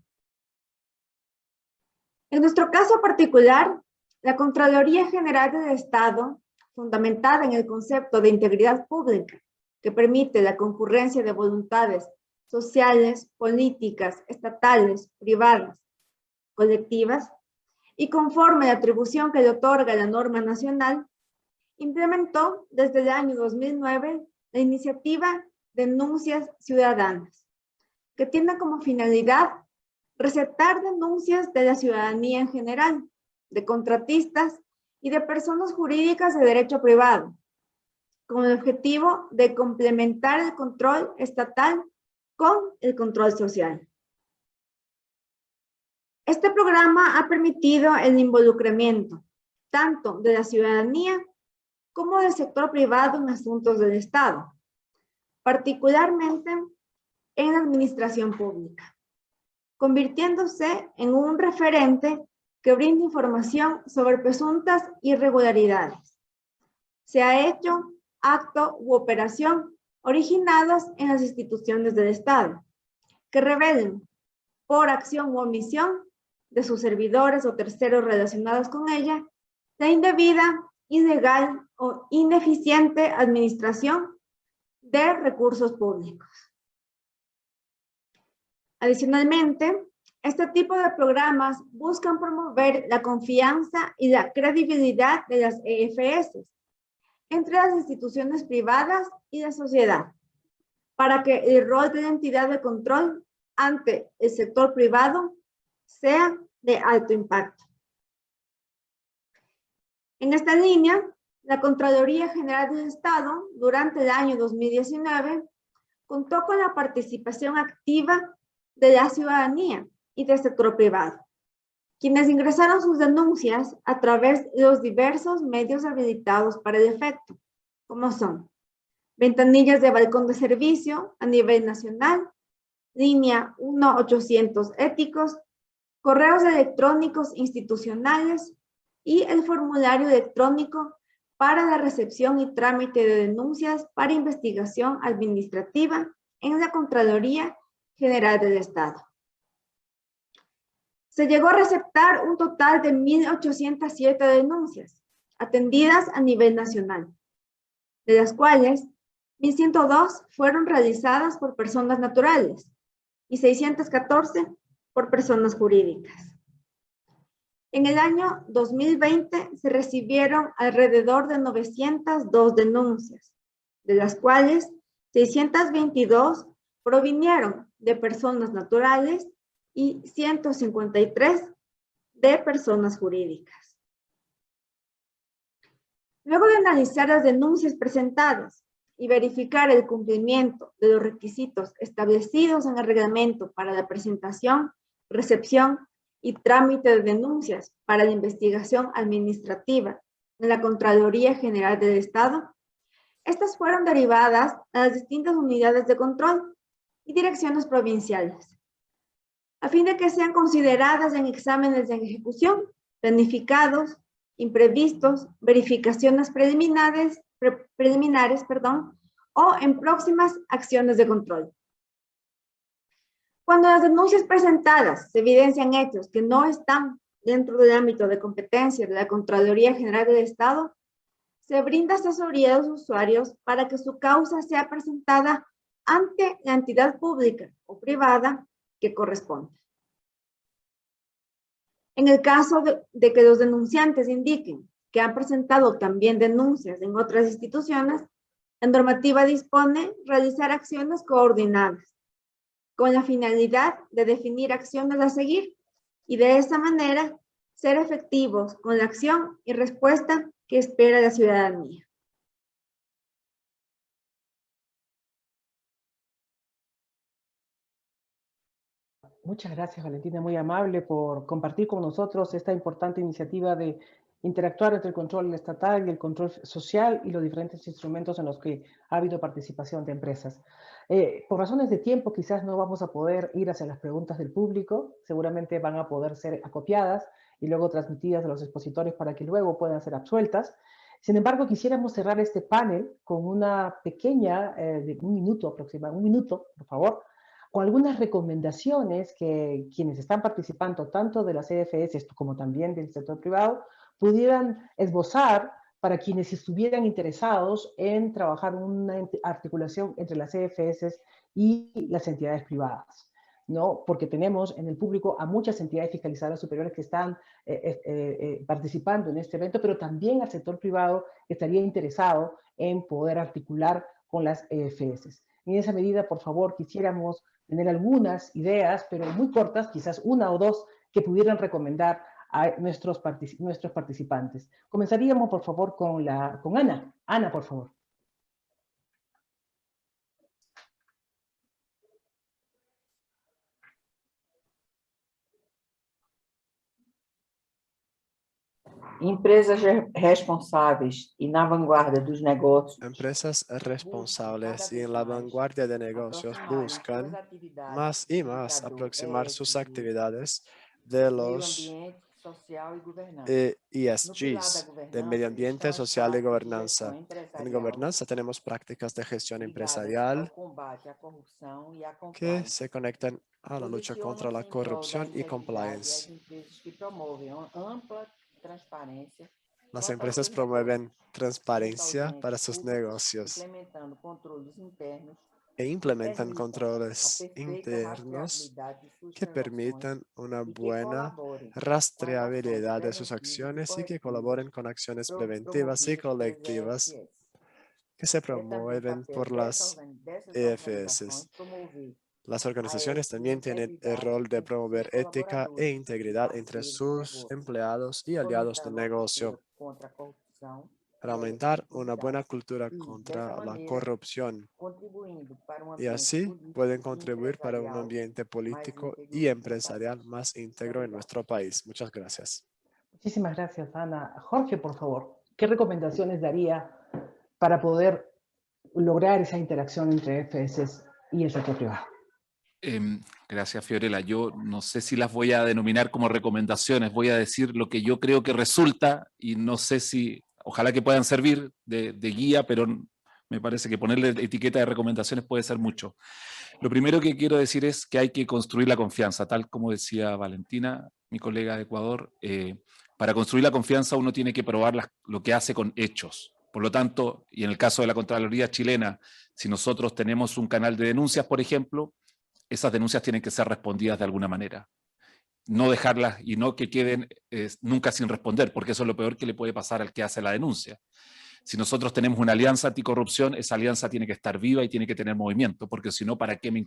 En nuestro caso particular, la Contraloría General del Estado, fundamentada en el concepto de integridad pública, que permite la concurrencia de voluntades sociales, políticas, estatales, privadas, colectivas, y conforme a la atribución que le otorga la norma nacional, implementó desde el año 2009 la iniciativa Denuncias Ciudadanas, que tiene como finalidad receptar denuncias de la ciudadanía en general, de contratistas y de personas jurídicas de derecho privado, con el objetivo de complementar el control estatal con el control social. Este programa ha permitido el involucramiento tanto de la ciudadanía como del sector privado en asuntos del Estado, particularmente en la administración pública, convirtiéndose en un referente que brinda información sobre presuntas irregularidades. Se ha hecho acto u operación originados en las instituciones del Estado, que revelen por acción u omisión de sus servidores o terceros relacionados con ella, la indebida, ilegal o ineficiente administración de recursos públicos. Adicionalmente, este tipo de programas buscan promover la confianza y la credibilidad de las EFS entre las instituciones privadas y la sociedad, para que el rol de la entidad de control ante el sector privado sea de alto impacto. En esta línea, la Contraloría General del Estado, durante el año 2019, contó con la participación activa de la ciudadanía y del sector privado, quienes ingresaron sus denuncias a través de los diversos medios habilitados para el efecto, como son ventanillas de balcón de servicio a nivel nacional, línea 1-800 éticos, correos electrónicos institucionales y el formulario electrónico para la recepción y trámite de denuncias para investigación administrativa en la Contraloría General del Estado. Se llegó a receptar un total de 1.807 denuncias atendidas a nivel nacional, de las cuales 1.102 fueron realizadas por personas naturales y 614 por personas jurídicas. En el año 2020 se recibieron alrededor de 902 denuncias, de las cuales 622 provinieron de personas naturales y 153 de personas jurídicas. Luego de analizar las denuncias presentadas y verificar el cumplimiento de los requisitos establecidos en el reglamento para la presentación, recepción y trámite de denuncias para la investigación administrativa en la Contraloría General del Estado, estas fueron derivadas a las distintas unidades de control y direcciones provinciales, a fin de que sean consideradas en exámenes de ejecución, planificados, imprevistos, verificaciones preliminares, o en próximas acciones de control. Cuando las denuncias presentadas se evidencian hechos que no están dentro del ámbito de competencia de la Contraloría General del Estado, se brinda asesoría a los usuarios para que su causa sea presentada ante la entidad pública o privada que corresponda. En el caso de que los denunciantes indiquen que han presentado también denuncias en otras instituciones, la normativa dispone realizar acciones coordinadas, con la finalidad de definir acciones a seguir y de esa manera ser efectivos con la acción y respuesta que espera la ciudadanía. Muchas gracias, Valentina, muy amable por compartir con nosotros esta importante iniciativa de interactuar entre el control estatal y el control social y los diferentes instrumentos en los que ha habido participación de empresas. Por razones de tiempo, quizás no vamos a poder ir hacia las preguntas del público, seguramente van a poder ser acopiadas y luego transmitidas a los expositores para que luego puedan ser absueltas. Sin embargo, quisiéramos cerrar este panel con una pequeña, de un minuto aproximadamente, un minuto, por favor, con algunas recomendaciones que quienes están participando, tanto de las EFS como también del sector privado, pudieran esbozar para quienes estuvieran interesados en trabajar una articulación entre las EFS y las entidades privadas, ¿no? Porque tenemos en el público a muchas entidades fiscalizadoras superiores que están participando en este evento, pero también al sector privado que estaría interesado en poder articular con las EFS. En esa medida, por favor, quisiéramos tener algunas ideas, pero muy cortas, quizás una o dos, que pudieran recomendar a nuestros participantes. Comenzaríamos, por favor, con Ana. Ana, por favor. Empresas responsáveis y na vanguardia dos negocios. Empresas responsables y en la vanguardia de negocios buscan más y más aproximar sus actividades de los ESGs, de medio ambiente, social y gobernanza. En gobernanza tenemos prácticas de gestión empresarial que se conectan a la lucha contra la corrupción y compliance. Las empresas promueven transparencia para sus negocios e implementan controles internos que permitan una buena rastreabilidad de sus acciones y que colaboren con acciones preventivas y colectivas que se promueven por las EFS. Las organizaciones también tienen el rol de promover ética e integridad entre sus empleados y aliados de negocio para aumentar una buena cultura contra la corrupción. Y así pueden contribuir para un ambiente político y empresarial más íntegro en nuestro país. Muchas gracias. Muchísimas gracias, Ana. Jorge, por favor, ¿qué recomendaciones daría para poder lograr esa interacción entre EFS y el sector privado? Gracias, Fiorella. Yo no sé si las voy a denominar como recomendaciones, voy a decir lo que yo creo que resulta y no sé si, ojalá que puedan servir de guía, pero me parece que ponerle etiqueta de recomendaciones puede ser mucho. Lo primero que quiero decir es que hay que construir la confianza, tal como decía Valentina, mi colega de Ecuador. Para construir la confianza uno tiene que probar lo que hace con hechos. Por lo tanto, y en el caso de la Contraloría chilena, si nosotros tenemos un canal de denuncias, por ejemplo, esas denuncias tienen que ser respondidas de alguna manera. No dejarlas y no que queden nunca sin responder, porque eso es lo peor que le puede pasar al que hace la denuncia. Si nosotros tenemos una alianza anticorrupción, esa alianza tiene que estar viva y tiene que tener movimiento, porque si no, ¿para qué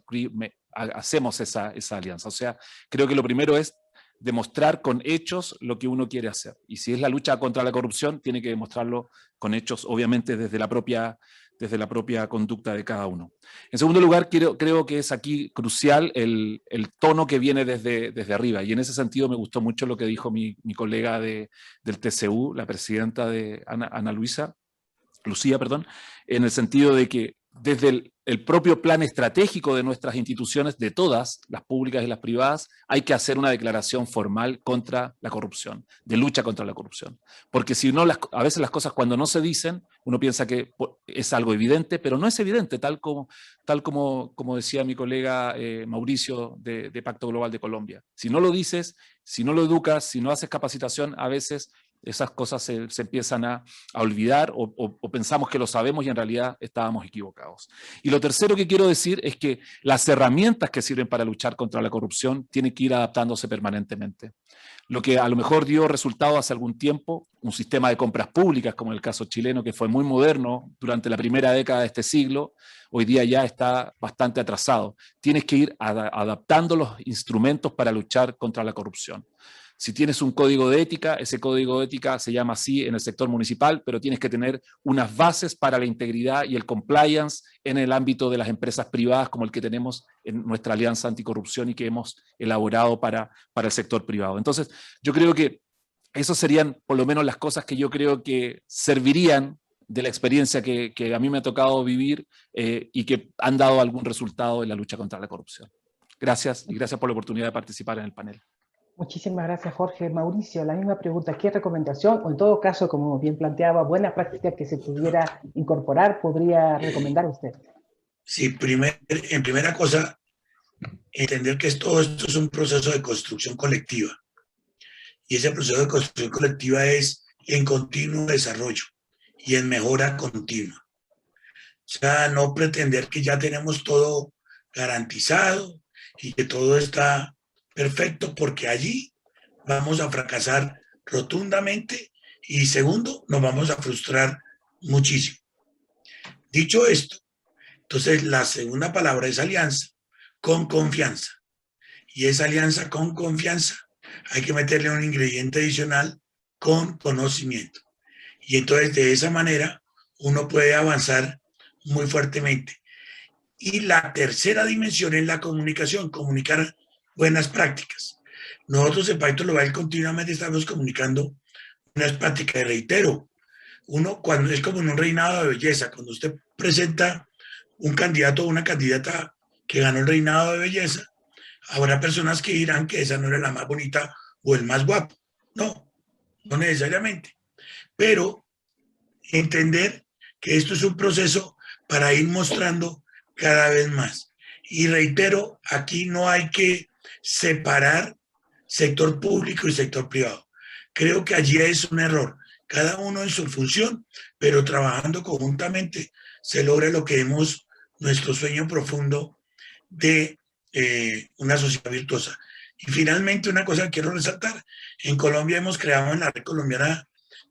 hacemos esa alianza? O sea, creo que lo primero es demostrar con hechos lo que uno quiere hacer. Y si es la lucha contra la corrupción, tiene que demostrarlo con hechos, obviamente desde la propia conducta de cada uno. En segundo lugar, creo que es aquí crucial el tono que viene desde arriba, y en ese sentido me gustó mucho lo que dijo mi colega del TCU, la presidenta de Lucía, en el sentido de que desde el propio plan estratégico de nuestras instituciones, de todas, las públicas y las privadas, hay que hacer una declaración formal contra la corrupción, de lucha contra la corrupción. Porque si no, a veces las cosas cuando no se dicen, uno piensa que es algo evidente, pero no es evidente, tal como decía mi colega Mauricio de Pacto Global de Colombia. Si no lo dices, si no lo educas, si no haces capacitación, a veces esas cosas se empiezan a olvidar o pensamos que lo sabemos y en realidad estábamos equivocados. Y lo tercero que quiero decir es que las herramientas que sirven para luchar contra la corrupción tienen que ir adaptándose permanentemente. Lo que a lo mejor dio resultado hace algún tiempo, un sistema de compras públicas como en el caso chileno, que fue muy moderno durante la primera década de este siglo, hoy día ya está bastante atrasado. Tienes que ir adaptando los instrumentos para luchar contra la corrupción. Si tienes un código de ética, ese código de ética se llama así en el sector municipal, pero tienes que tener unas bases para la integridad y el compliance en el ámbito de las empresas privadas, como el que tenemos en nuestra alianza anticorrupción y que hemos elaborado para el sector privado. Entonces, yo creo que esas serían por lo menos las cosas que yo creo que servirían de la experiencia que a mí me ha tocado vivir y que han dado algún resultado en la lucha contra la corrupción. Gracias y gracias por la oportunidad de participar en el panel. Muchísimas gracias, Jorge. Mauricio, la misma pregunta. ¿Qué recomendación, o en todo caso, como bien planteaba, buena práctica que se pudiera incorporar, podría recomendar usted? Sí, en primera cosa, entender que todo esto es un proceso de construcción colectiva. Y ese proceso de construcción colectiva es en continuo desarrollo y en mejora continua. O sea, no pretender que ya tenemos todo garantizado y que todo está perfecto, porque allí vamos a fracasar rotundamente y segundo, nos vamos a frustrar muchísimo. Dicho esto, entonces la segunda palabra es alianza con confianza. Y esa alianza con confianza hay que meterle un ingrediente adicional con conocimiento. Y entonces de esa manera uno puede avanzar muy fuertemente. Y la tercera dimensión es la comunicación, comunicar buenas prácticas. Nosotros en Pacto Global continuamente estamos comunicando buenas prácticas. Reitero, uno cuando es como en un reinado de belleza, cuando usted presenta un candidato o una candidata que ganó el reinado de belleza, habrá personas que dirán que esa no era la más bonita o el más guapo. No, no necesariamente. Pero entender que esto es un proceso para ir mostrando cada vez más. Y reitero, aquí no hay que separar sector público y sector privado. Creo que allí es un error. Cada uno en su función, pero trabajando conjuntamente se logra lo que hemos, nuestro sueño profundo de una sociedad virtuosa. Y finalmente una cosa que quiero resaltar, en Colombia hemos creado en la Red Colombiana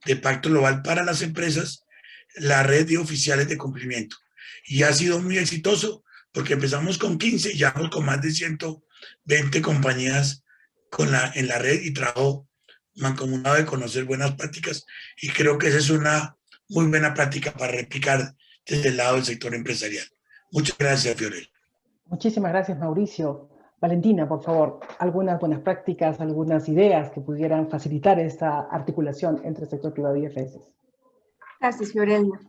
de Pacto Global para las Empresas la red de oficiales de cumplimiento. Y ha sido muy exitoso porque empezamos con 15 y ya vamos con más de 120 compañías en la red y trabajo mancomunado de conocer buenas prácticas. Y creo que esa es una muy buena práctica para replicar desde el lado del sector empresarial. Muchas gracias, Fiorella. Muchísimas gracias, Mauricio. Valentina, por favor, algunas buenas prácticas, algunas ideas que pudieran facilitar esta articulación entre el sector privado y IFS. Gracias, Fiorella.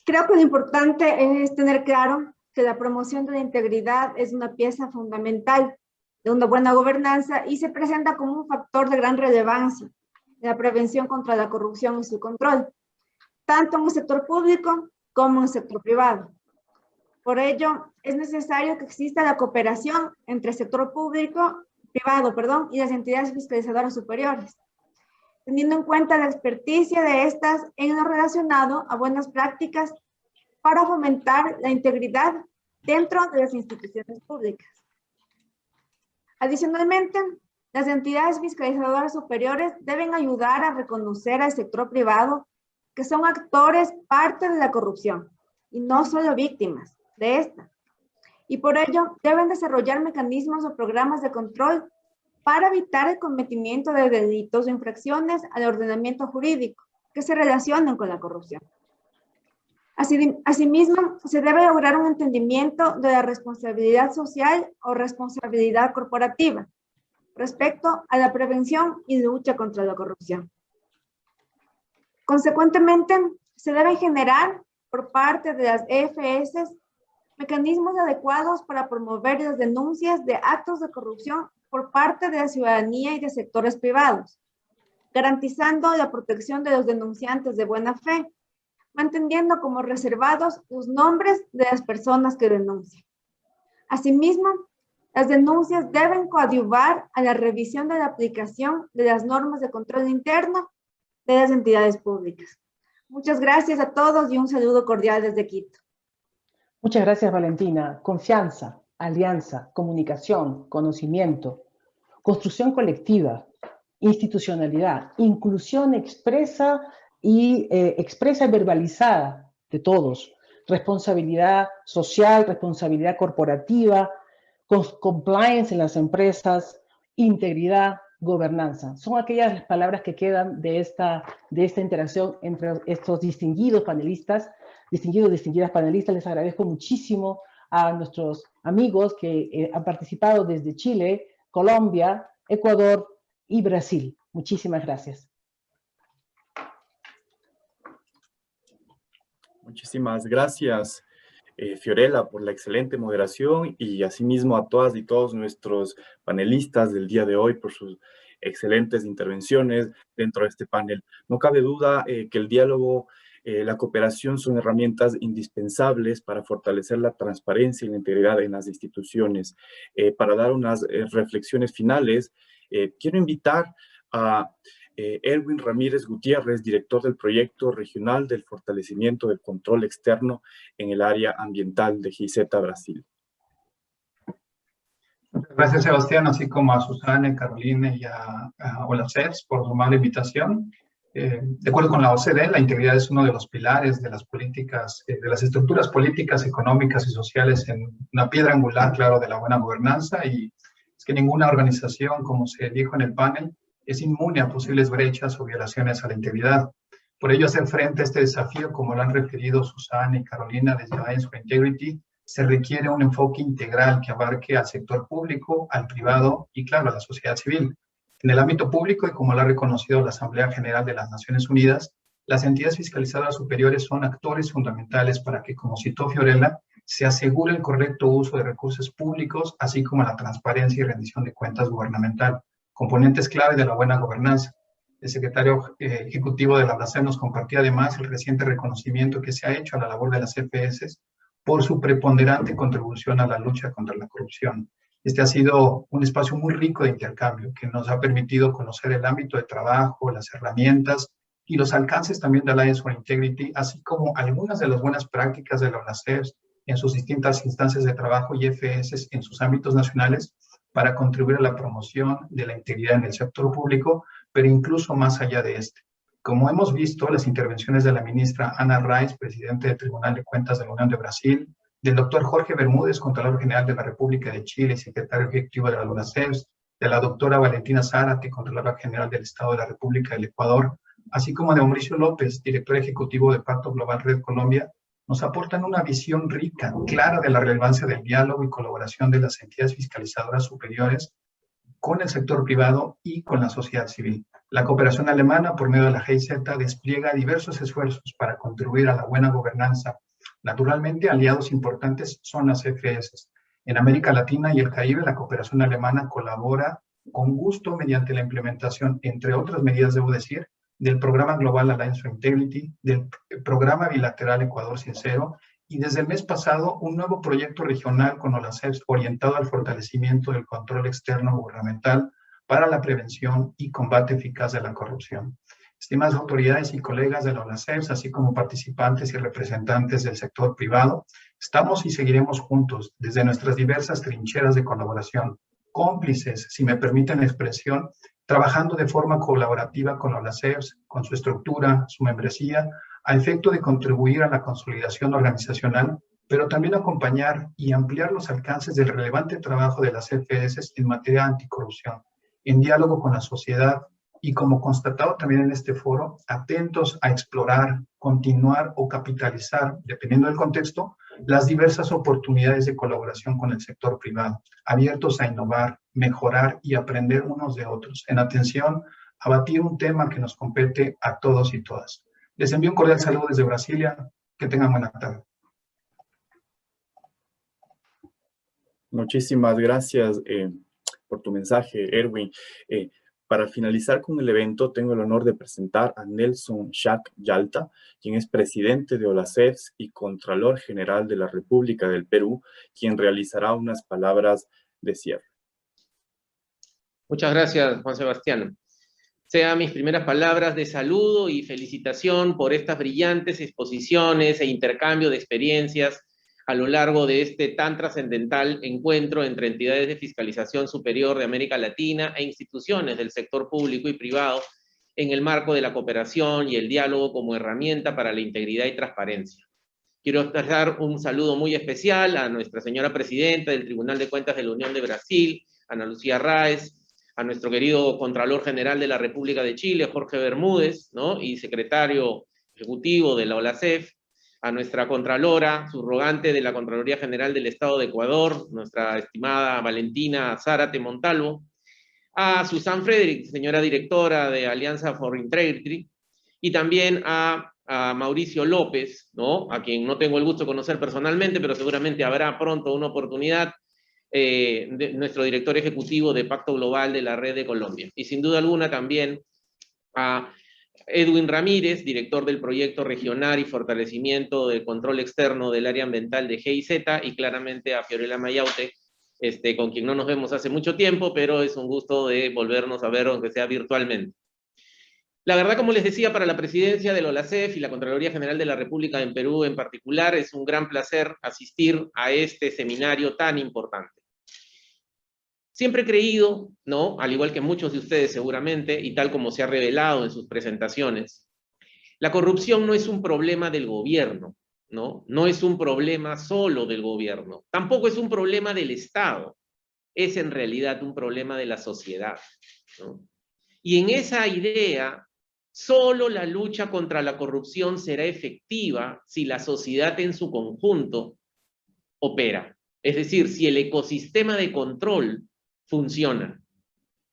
Creo que lo importante es tener claro que la promoción de la integridad es una pieza fundamental de una buena gobernanza y se presenta como un factor de gran relevancia en la prevención contra la corrupción y su control, tanto en el sector público como en el sector privado. Por ello, es necesario que exista la cooperación entre el sector privado, y las entidades fiscalizadoras superiores, teniendo en cuenta la experticia de estas en lo relacionado a buenas prácticas para fomentar la integridad dentro de las instituciones públicas. Adicionalmente, las entidades fiscalizadoras superiores deben ayudar a reconocer al sector privado que son actores parte de la corrupción y no solo víctimas de esta. Y por ello deben desarrollar mecanismos o programas de control para evitar el cometimiento de delitos o infracciones al ordenamiento jurídico que se relacionan con la corrupción. Asimismo, se debe lograr un entendimiento de la responsabilidad social o responsabilidad corporativa respecto a la prevención y lucha contra la corrupción. Consecuentemente, se deben generar por parte de las EFS mecanismos adecuados para promover las denuncias de actos de corrupción por parte de la ciudadanía y de sectores privados, garantizando la protección de los denunciantes de buena fe, manteniendo como reservados los nombres de las personas que denuncian. Asimismo, las denuncias deben coadyuvar a la revisión de la aplicación de las normas de control interno de las entidades públicas. Muchas gracias a todos y un saludo cordial desde Quito. Muchas gracias, Valentina. Confianza, alianza, comunicación, conocimiento, construcción colectiva, institucionalidad, inclusión expresa y verbalizada de todos, responsabilidad social, responsabilidad corporativa, compliance en las empresas, integridad, gobernanza. Son aquellas palabras que quedan de esta interacción entre estos distinguidas panelistas. Les agradezco muchísimo a nuestros amigos que han participado desde Chile, Colombia, Ecuador y Brasil. Muchísimas gracias. Muchísimas gracias, Fiorella, por la excelente moderación y asimismo a todas y todos nuestros panelistas del día de hoy por sus excelentes intervenciones dentro de este panel. No cabe duda que el diálogo, la cooperación son herramientas indispensables para fortalecer la transparencia y la integridad en las instituciones. Para dar unas reflexiones finales, quiero invitar a Erwin Ramírez Gutiérrez, director del Proyecto Regional del Fortalecimiento del Control Externo en el área ambiental de GIZ Brasil. Gracias, Sebastián, así como a Susana, Carolina y a Olacefs por su amable invitación. De acuerdo con la OCDE, la integridad es uno de los pilares de las políticas, de las estructuras políticas, económicas y sociales, en una piedra angular, claro, de la buena gobernanza, y es que ninguna organización, como se dijo en el panel, es inmune a posibles brechas o violaciones a la integridad. Por ello, hacer frente a este desafío, como lo han referido Susana y Carolina desde Alliance for Integrity, se requiere un enfoque integral que abarque al sector público, al privado y, claro, a la sociedad civil. En el ámbito público, y como lo ha reconocido la Asamblea General de las Naciones Unidas, las entidades fiscalizadoras superiores son actores fundamentales para que, como citó Fiorella, se asegure el correcto uso de recursos públicos, así como la transparencia y rendición de cuentas gubernamental, componentes clave de la buena gobernanza. El secretario ejecutivo de la BLACEF nos compartía además el reciente reconocimiento que se ha hecho a la labor de las EFS por su preponderante contribución a la lucha contra la corrupción. Este ha sido un espacio muy rico de intercambio que nos ha permitido conocer el ámbito de trabajo, las herramientas y los alcances también de Alliance for Integrity, así como algunas de las buenas prácticas de la BLACEF en sus distintas instancias de trabajo y EFS en sus ámbitos nacionales, para contribuir a la promoción de la integridad en el sector público, pero incluso más allá de este. Como hemos visto, las intervenciones de la ministra Ana Raiz, presidente del Tribunal de Cuentas de la Unión de Brasil, del doctor Jorge Bermúdez, Contralor General de la República de Chile y secretario ejecutivo de la OLACEFS, de la doctora Valentina Zárate, Contralora General del Estado de la República del Ecuador, así como de Mauricio López, director ejecutivo de Pacto Global Red Colombia, nos aportan una visión rica, clara de la relevancia del diálogo y colaboración de las entidades fiscalizadoras superiores con el sector privado y con la sociedad civil. La cooperación alemana, por medio de la GIZ, despliega diversos esfuerzos para contribuir a la buena gobernanza. Naturalmente, aliados importantes son las FS. En América Latina y el Caribe, la cooperación alemana colabora con gusto mediante la implementación, entre otras medidas, debo decir, del Programa Global Alliance for Integrity, del Programa Bilateral Ecuador Sincero, y desde el mes pasado un nuevo proyecto regional con OLACEFS orientado al fortalecimiento del control externo gubernamental para la prevención y combate eficaz de la corrupción. Estimadas autoridades y colegas de la OLACEFS, así como participantes y representantes del sector privado, estamos y seguiremos juntos desde nuestras diversas trincheras de colaboración, cómplices, si me permiten la expresión, trabajando de forma colaborativa con la OLACEFS, con su estructura, su membresía, a efecto de contribuir a la consolidación organizacional, pero también acompañar y ampliar los alcances del relevante trabajo de las FS en materia anticorrupción, en diálogo con la sociedad y, como constatado también en este foro, atentos a explorar, continuar o capitalizar, dependiendo del contexto, las diversas oportunidades de colaboración con el sector privado, abiertos a innovar, mejorar y aprender unos de otros, en atención a batir un tema que nos compete a todos y todas. Les envío un cordial saludo desde Brasilia. Que tengan buena tarde. Muchísimas gracias por tu mensaje, Erwin. Para finalizar con el evento, tengo el honor de presentar a Nelson Schack Yalta, quien es presidente de OLACEFS y Contralor General de la República del Perú, quien realizará unas palabras de cierre. Muchas gracias, Juan Sebastián. Sean mis primeras palabras de saludo y felicitación por estas brillantes exposiciones e intercambio de experiencias a lo largo de este tan trascendental encuentro entre entidades de fiscalización superior de América Latina e instituciones del sector público y privado en el marco de la cooperación y el diálogo como herramienta para la integridad y transparencia. Quiero expresar un saludo muy especial a nuestra señora presidenta del Tribunal de Cuentas de la Unión de Brasil, Ana Lucía Raiz, a nuestro querido Contralor General de la República de Chile, Jorge Bermúdez, ¿no? Y secretario ejecutivo de la OLACEF, a nuestra Contralora, subrogante de la Contraloría General del Estado de Ecuador, nuestra estimada Valentina Zárate Montalvo, a Susan Frederick, señora directora de Alianza for Integrity, y también a Mauricio López, ¿no? A quien no tengo el gusto de conocer personalmente, pero seguramente habrá pronto una oportunidad, nuestro director ejecutivo de Pacto Global de la Red de Colombia. Y sin duda alguna también a Edwin Ramírez, director del proyecto regional y fortalecimiento del control externo del área ambiental de GIZ, y claramente a Fiorella Mayaute, con quien no nos vemos hace mucho tiempo, pero es un gusto de volvernos a ver, aunque sea virtualmente. La verdad, como les decía, para la presidencia de la OLACEF y la Contraloría General de la República en Perú en particular, es un gran placer asistir a este seminario tan importante. Siempre he creído, ¿no? Al igual que muchos de ustedes seguramente, y tal como se ha revelado en sus presentaciones, la corrupción no es un problema del gobierno, ¿no? No es un problema solo del gobierno, tampoco es un problema del Estado, es en realidad un problema de la sociedad, ¿no? Y en esa idea, solo la lucha contra la corrupción será efectiva si la sociedad en su conjunto opera. Es decir, si el ecosistema de control funciona.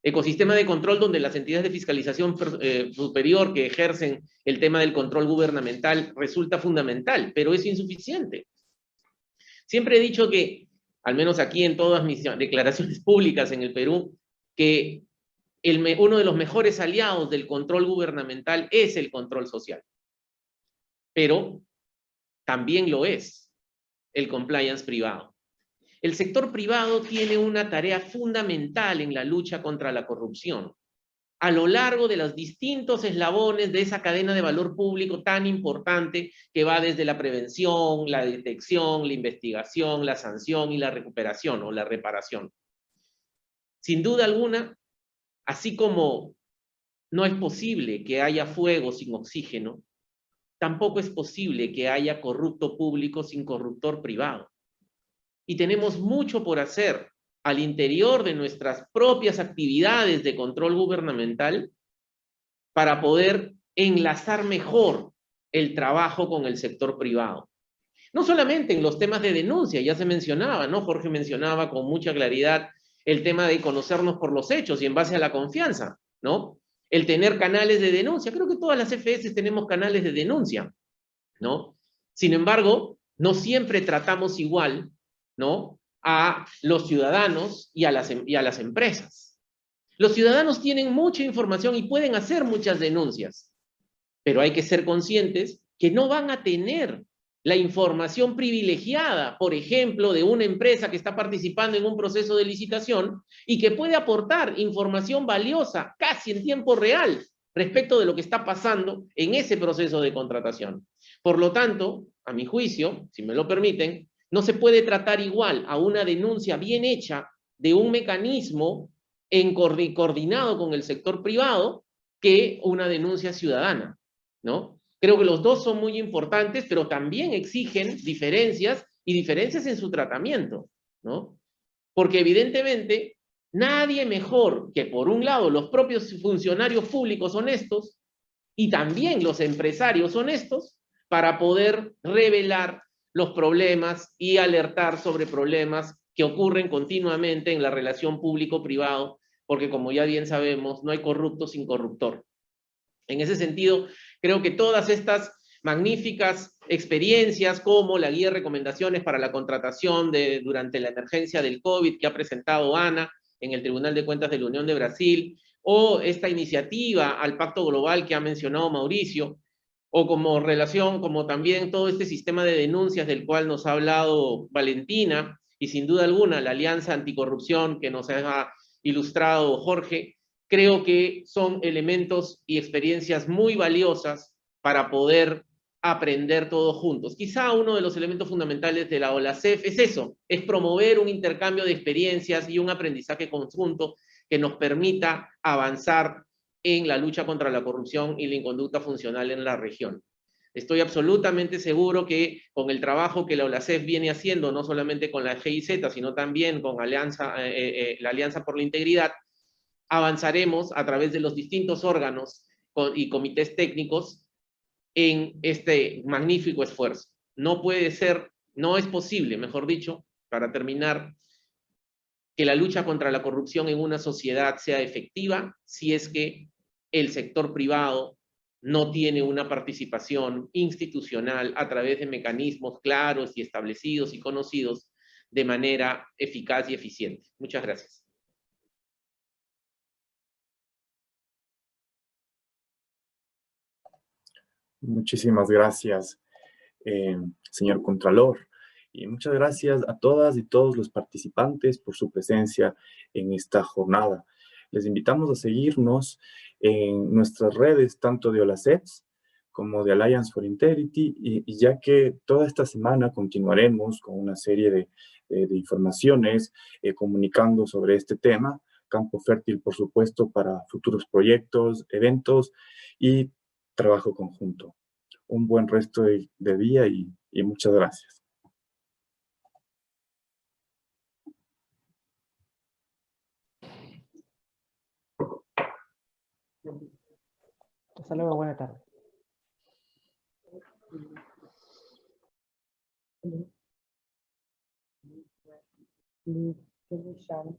Ecosistema de control donde las entidades de fiscalización superior que ejercen el tema del control gubernamental resulta fundamental, pero es insuficiente. Siempre he dicho que, al menos aquí en todas mis declaraciones públicas en el Perú, que uno de los mejores aliados del control gubernamental es el control social. Pero también lo es el compliance privado. El sector privado tiene una tarea fundamental en la lucha contra la corrupción, a lo largo de los distintos eslabones de esa cadena de valor público tan importante que va desde la prevención, la detección, la investigación, la sanción y la recuperación o la reparación. Sin duda alguna, así como no es posible que haya fuego sin oxígeno, tampoco es posible que haya corrupto público sin corruptor privado. Y tenemos mucho por hacer al interior de nuestras propias actividades de control gubernamental para poder enlazar mejor el trabajo con el sector privado. No solamente en los temas de denuncia, ya se mencionaba, ¿no? Jorge mencionaba con mucha claridad el tema de conocernos por los hechos y en base a la confianza, ¿no? El tener canales de denuncia. Creo que todas las EFS tenemos canales de denuncia, ¿no? Sin embargo, no siempre tratamos igual, ¿no?, a los ciudadanos y a las empresas. Los ciudadanos tienen mucha información y pueden hacer muchas denuncias, pero hay que ser conscientes que no van a tener la información privilegiada, por ejemplo, de una empresa que está participando en un proceso de licitación y que puede aportar información valiosa casi en tiempo real respecto de lo que está pasando en ese proceso de contratación. Por lo tanto, a mi juicio, si me lo permiten, no se puede tratar igual a una denuncia bien hecha de un mecanismo coordinado con el sector privado que una denuncia ciudadana, ¿no? Creo que los dos son muy importantes, pero también exigen diferencias y diferencias en su tratamiento, ¿no? Porque evidentemente nadie mejor que, por un lado, los propios funcionarios públicos honestos y también los empresarios honestos para poder revelar los problemas y alertar sobre problemas que ocurren continuamente en la relación público-privado, porque como ya bien sabemos, no hay corrupto sin corruptor. En ese sentido, creo que todas estas magníficas experiencias como la guía de recomendaciones para la contratación durante la emergencia del COVID que ha presentado Ana en el Tribunal de Cuentas de la Unión de Brasil, o esta iniciativa al Pacto Global que ha mencionado Mauricio, o como también todo este sistema de denuncias del cual nos ha hablado Valentina, y sin duda alguna la Alianza Anticorrupción que nos ha ilustrado Jorge, creo que son elementos y experiencias muy valiosas para poder aprender todos juntos. Quizá uno de los elementos fundamentales de la OLACEF es eso, es promover un intercambio de experiencias y un aprendizaje conjunto que nos permita avanzar en la lucha contra la corrupción y la inconducta funcional en la región. Estoy absolutamente seguro que con el trabajo que la OLACEF viene haciendo, no solamente con la GIZ, sino también con la Alianza por la Integridad, avanzaremos a través de los distintos órganos y comités técnicos en este magnífico esfuerzo. No es posible, mejor dicho, para terminar, que la lucha contra la corrupción en una sociedad sea efectiva si es que el sector privado no tiene una participación institucional a través de mecanismos claros y establecidos y conocidos de manera eficaz y eficiente. Muchas gracias. Muchísimas gracias, señor Contralor. Y muchas gracias a todas y todos los participantes por su presencia en esta jornada. Les invitamos a seguirnos en nuestras redes, tanto de OLACEF como de Alliance for Integrity, y ya que toda esta semana continuaremos con una serie de informaciones comunicando sobre este tema, campo fértil, por supuesto, para futuros proyectos, eventos y trabajo conjunto. Un buen resto de día y muchas gracias. Hasta luego, buena tarde. Que deixaram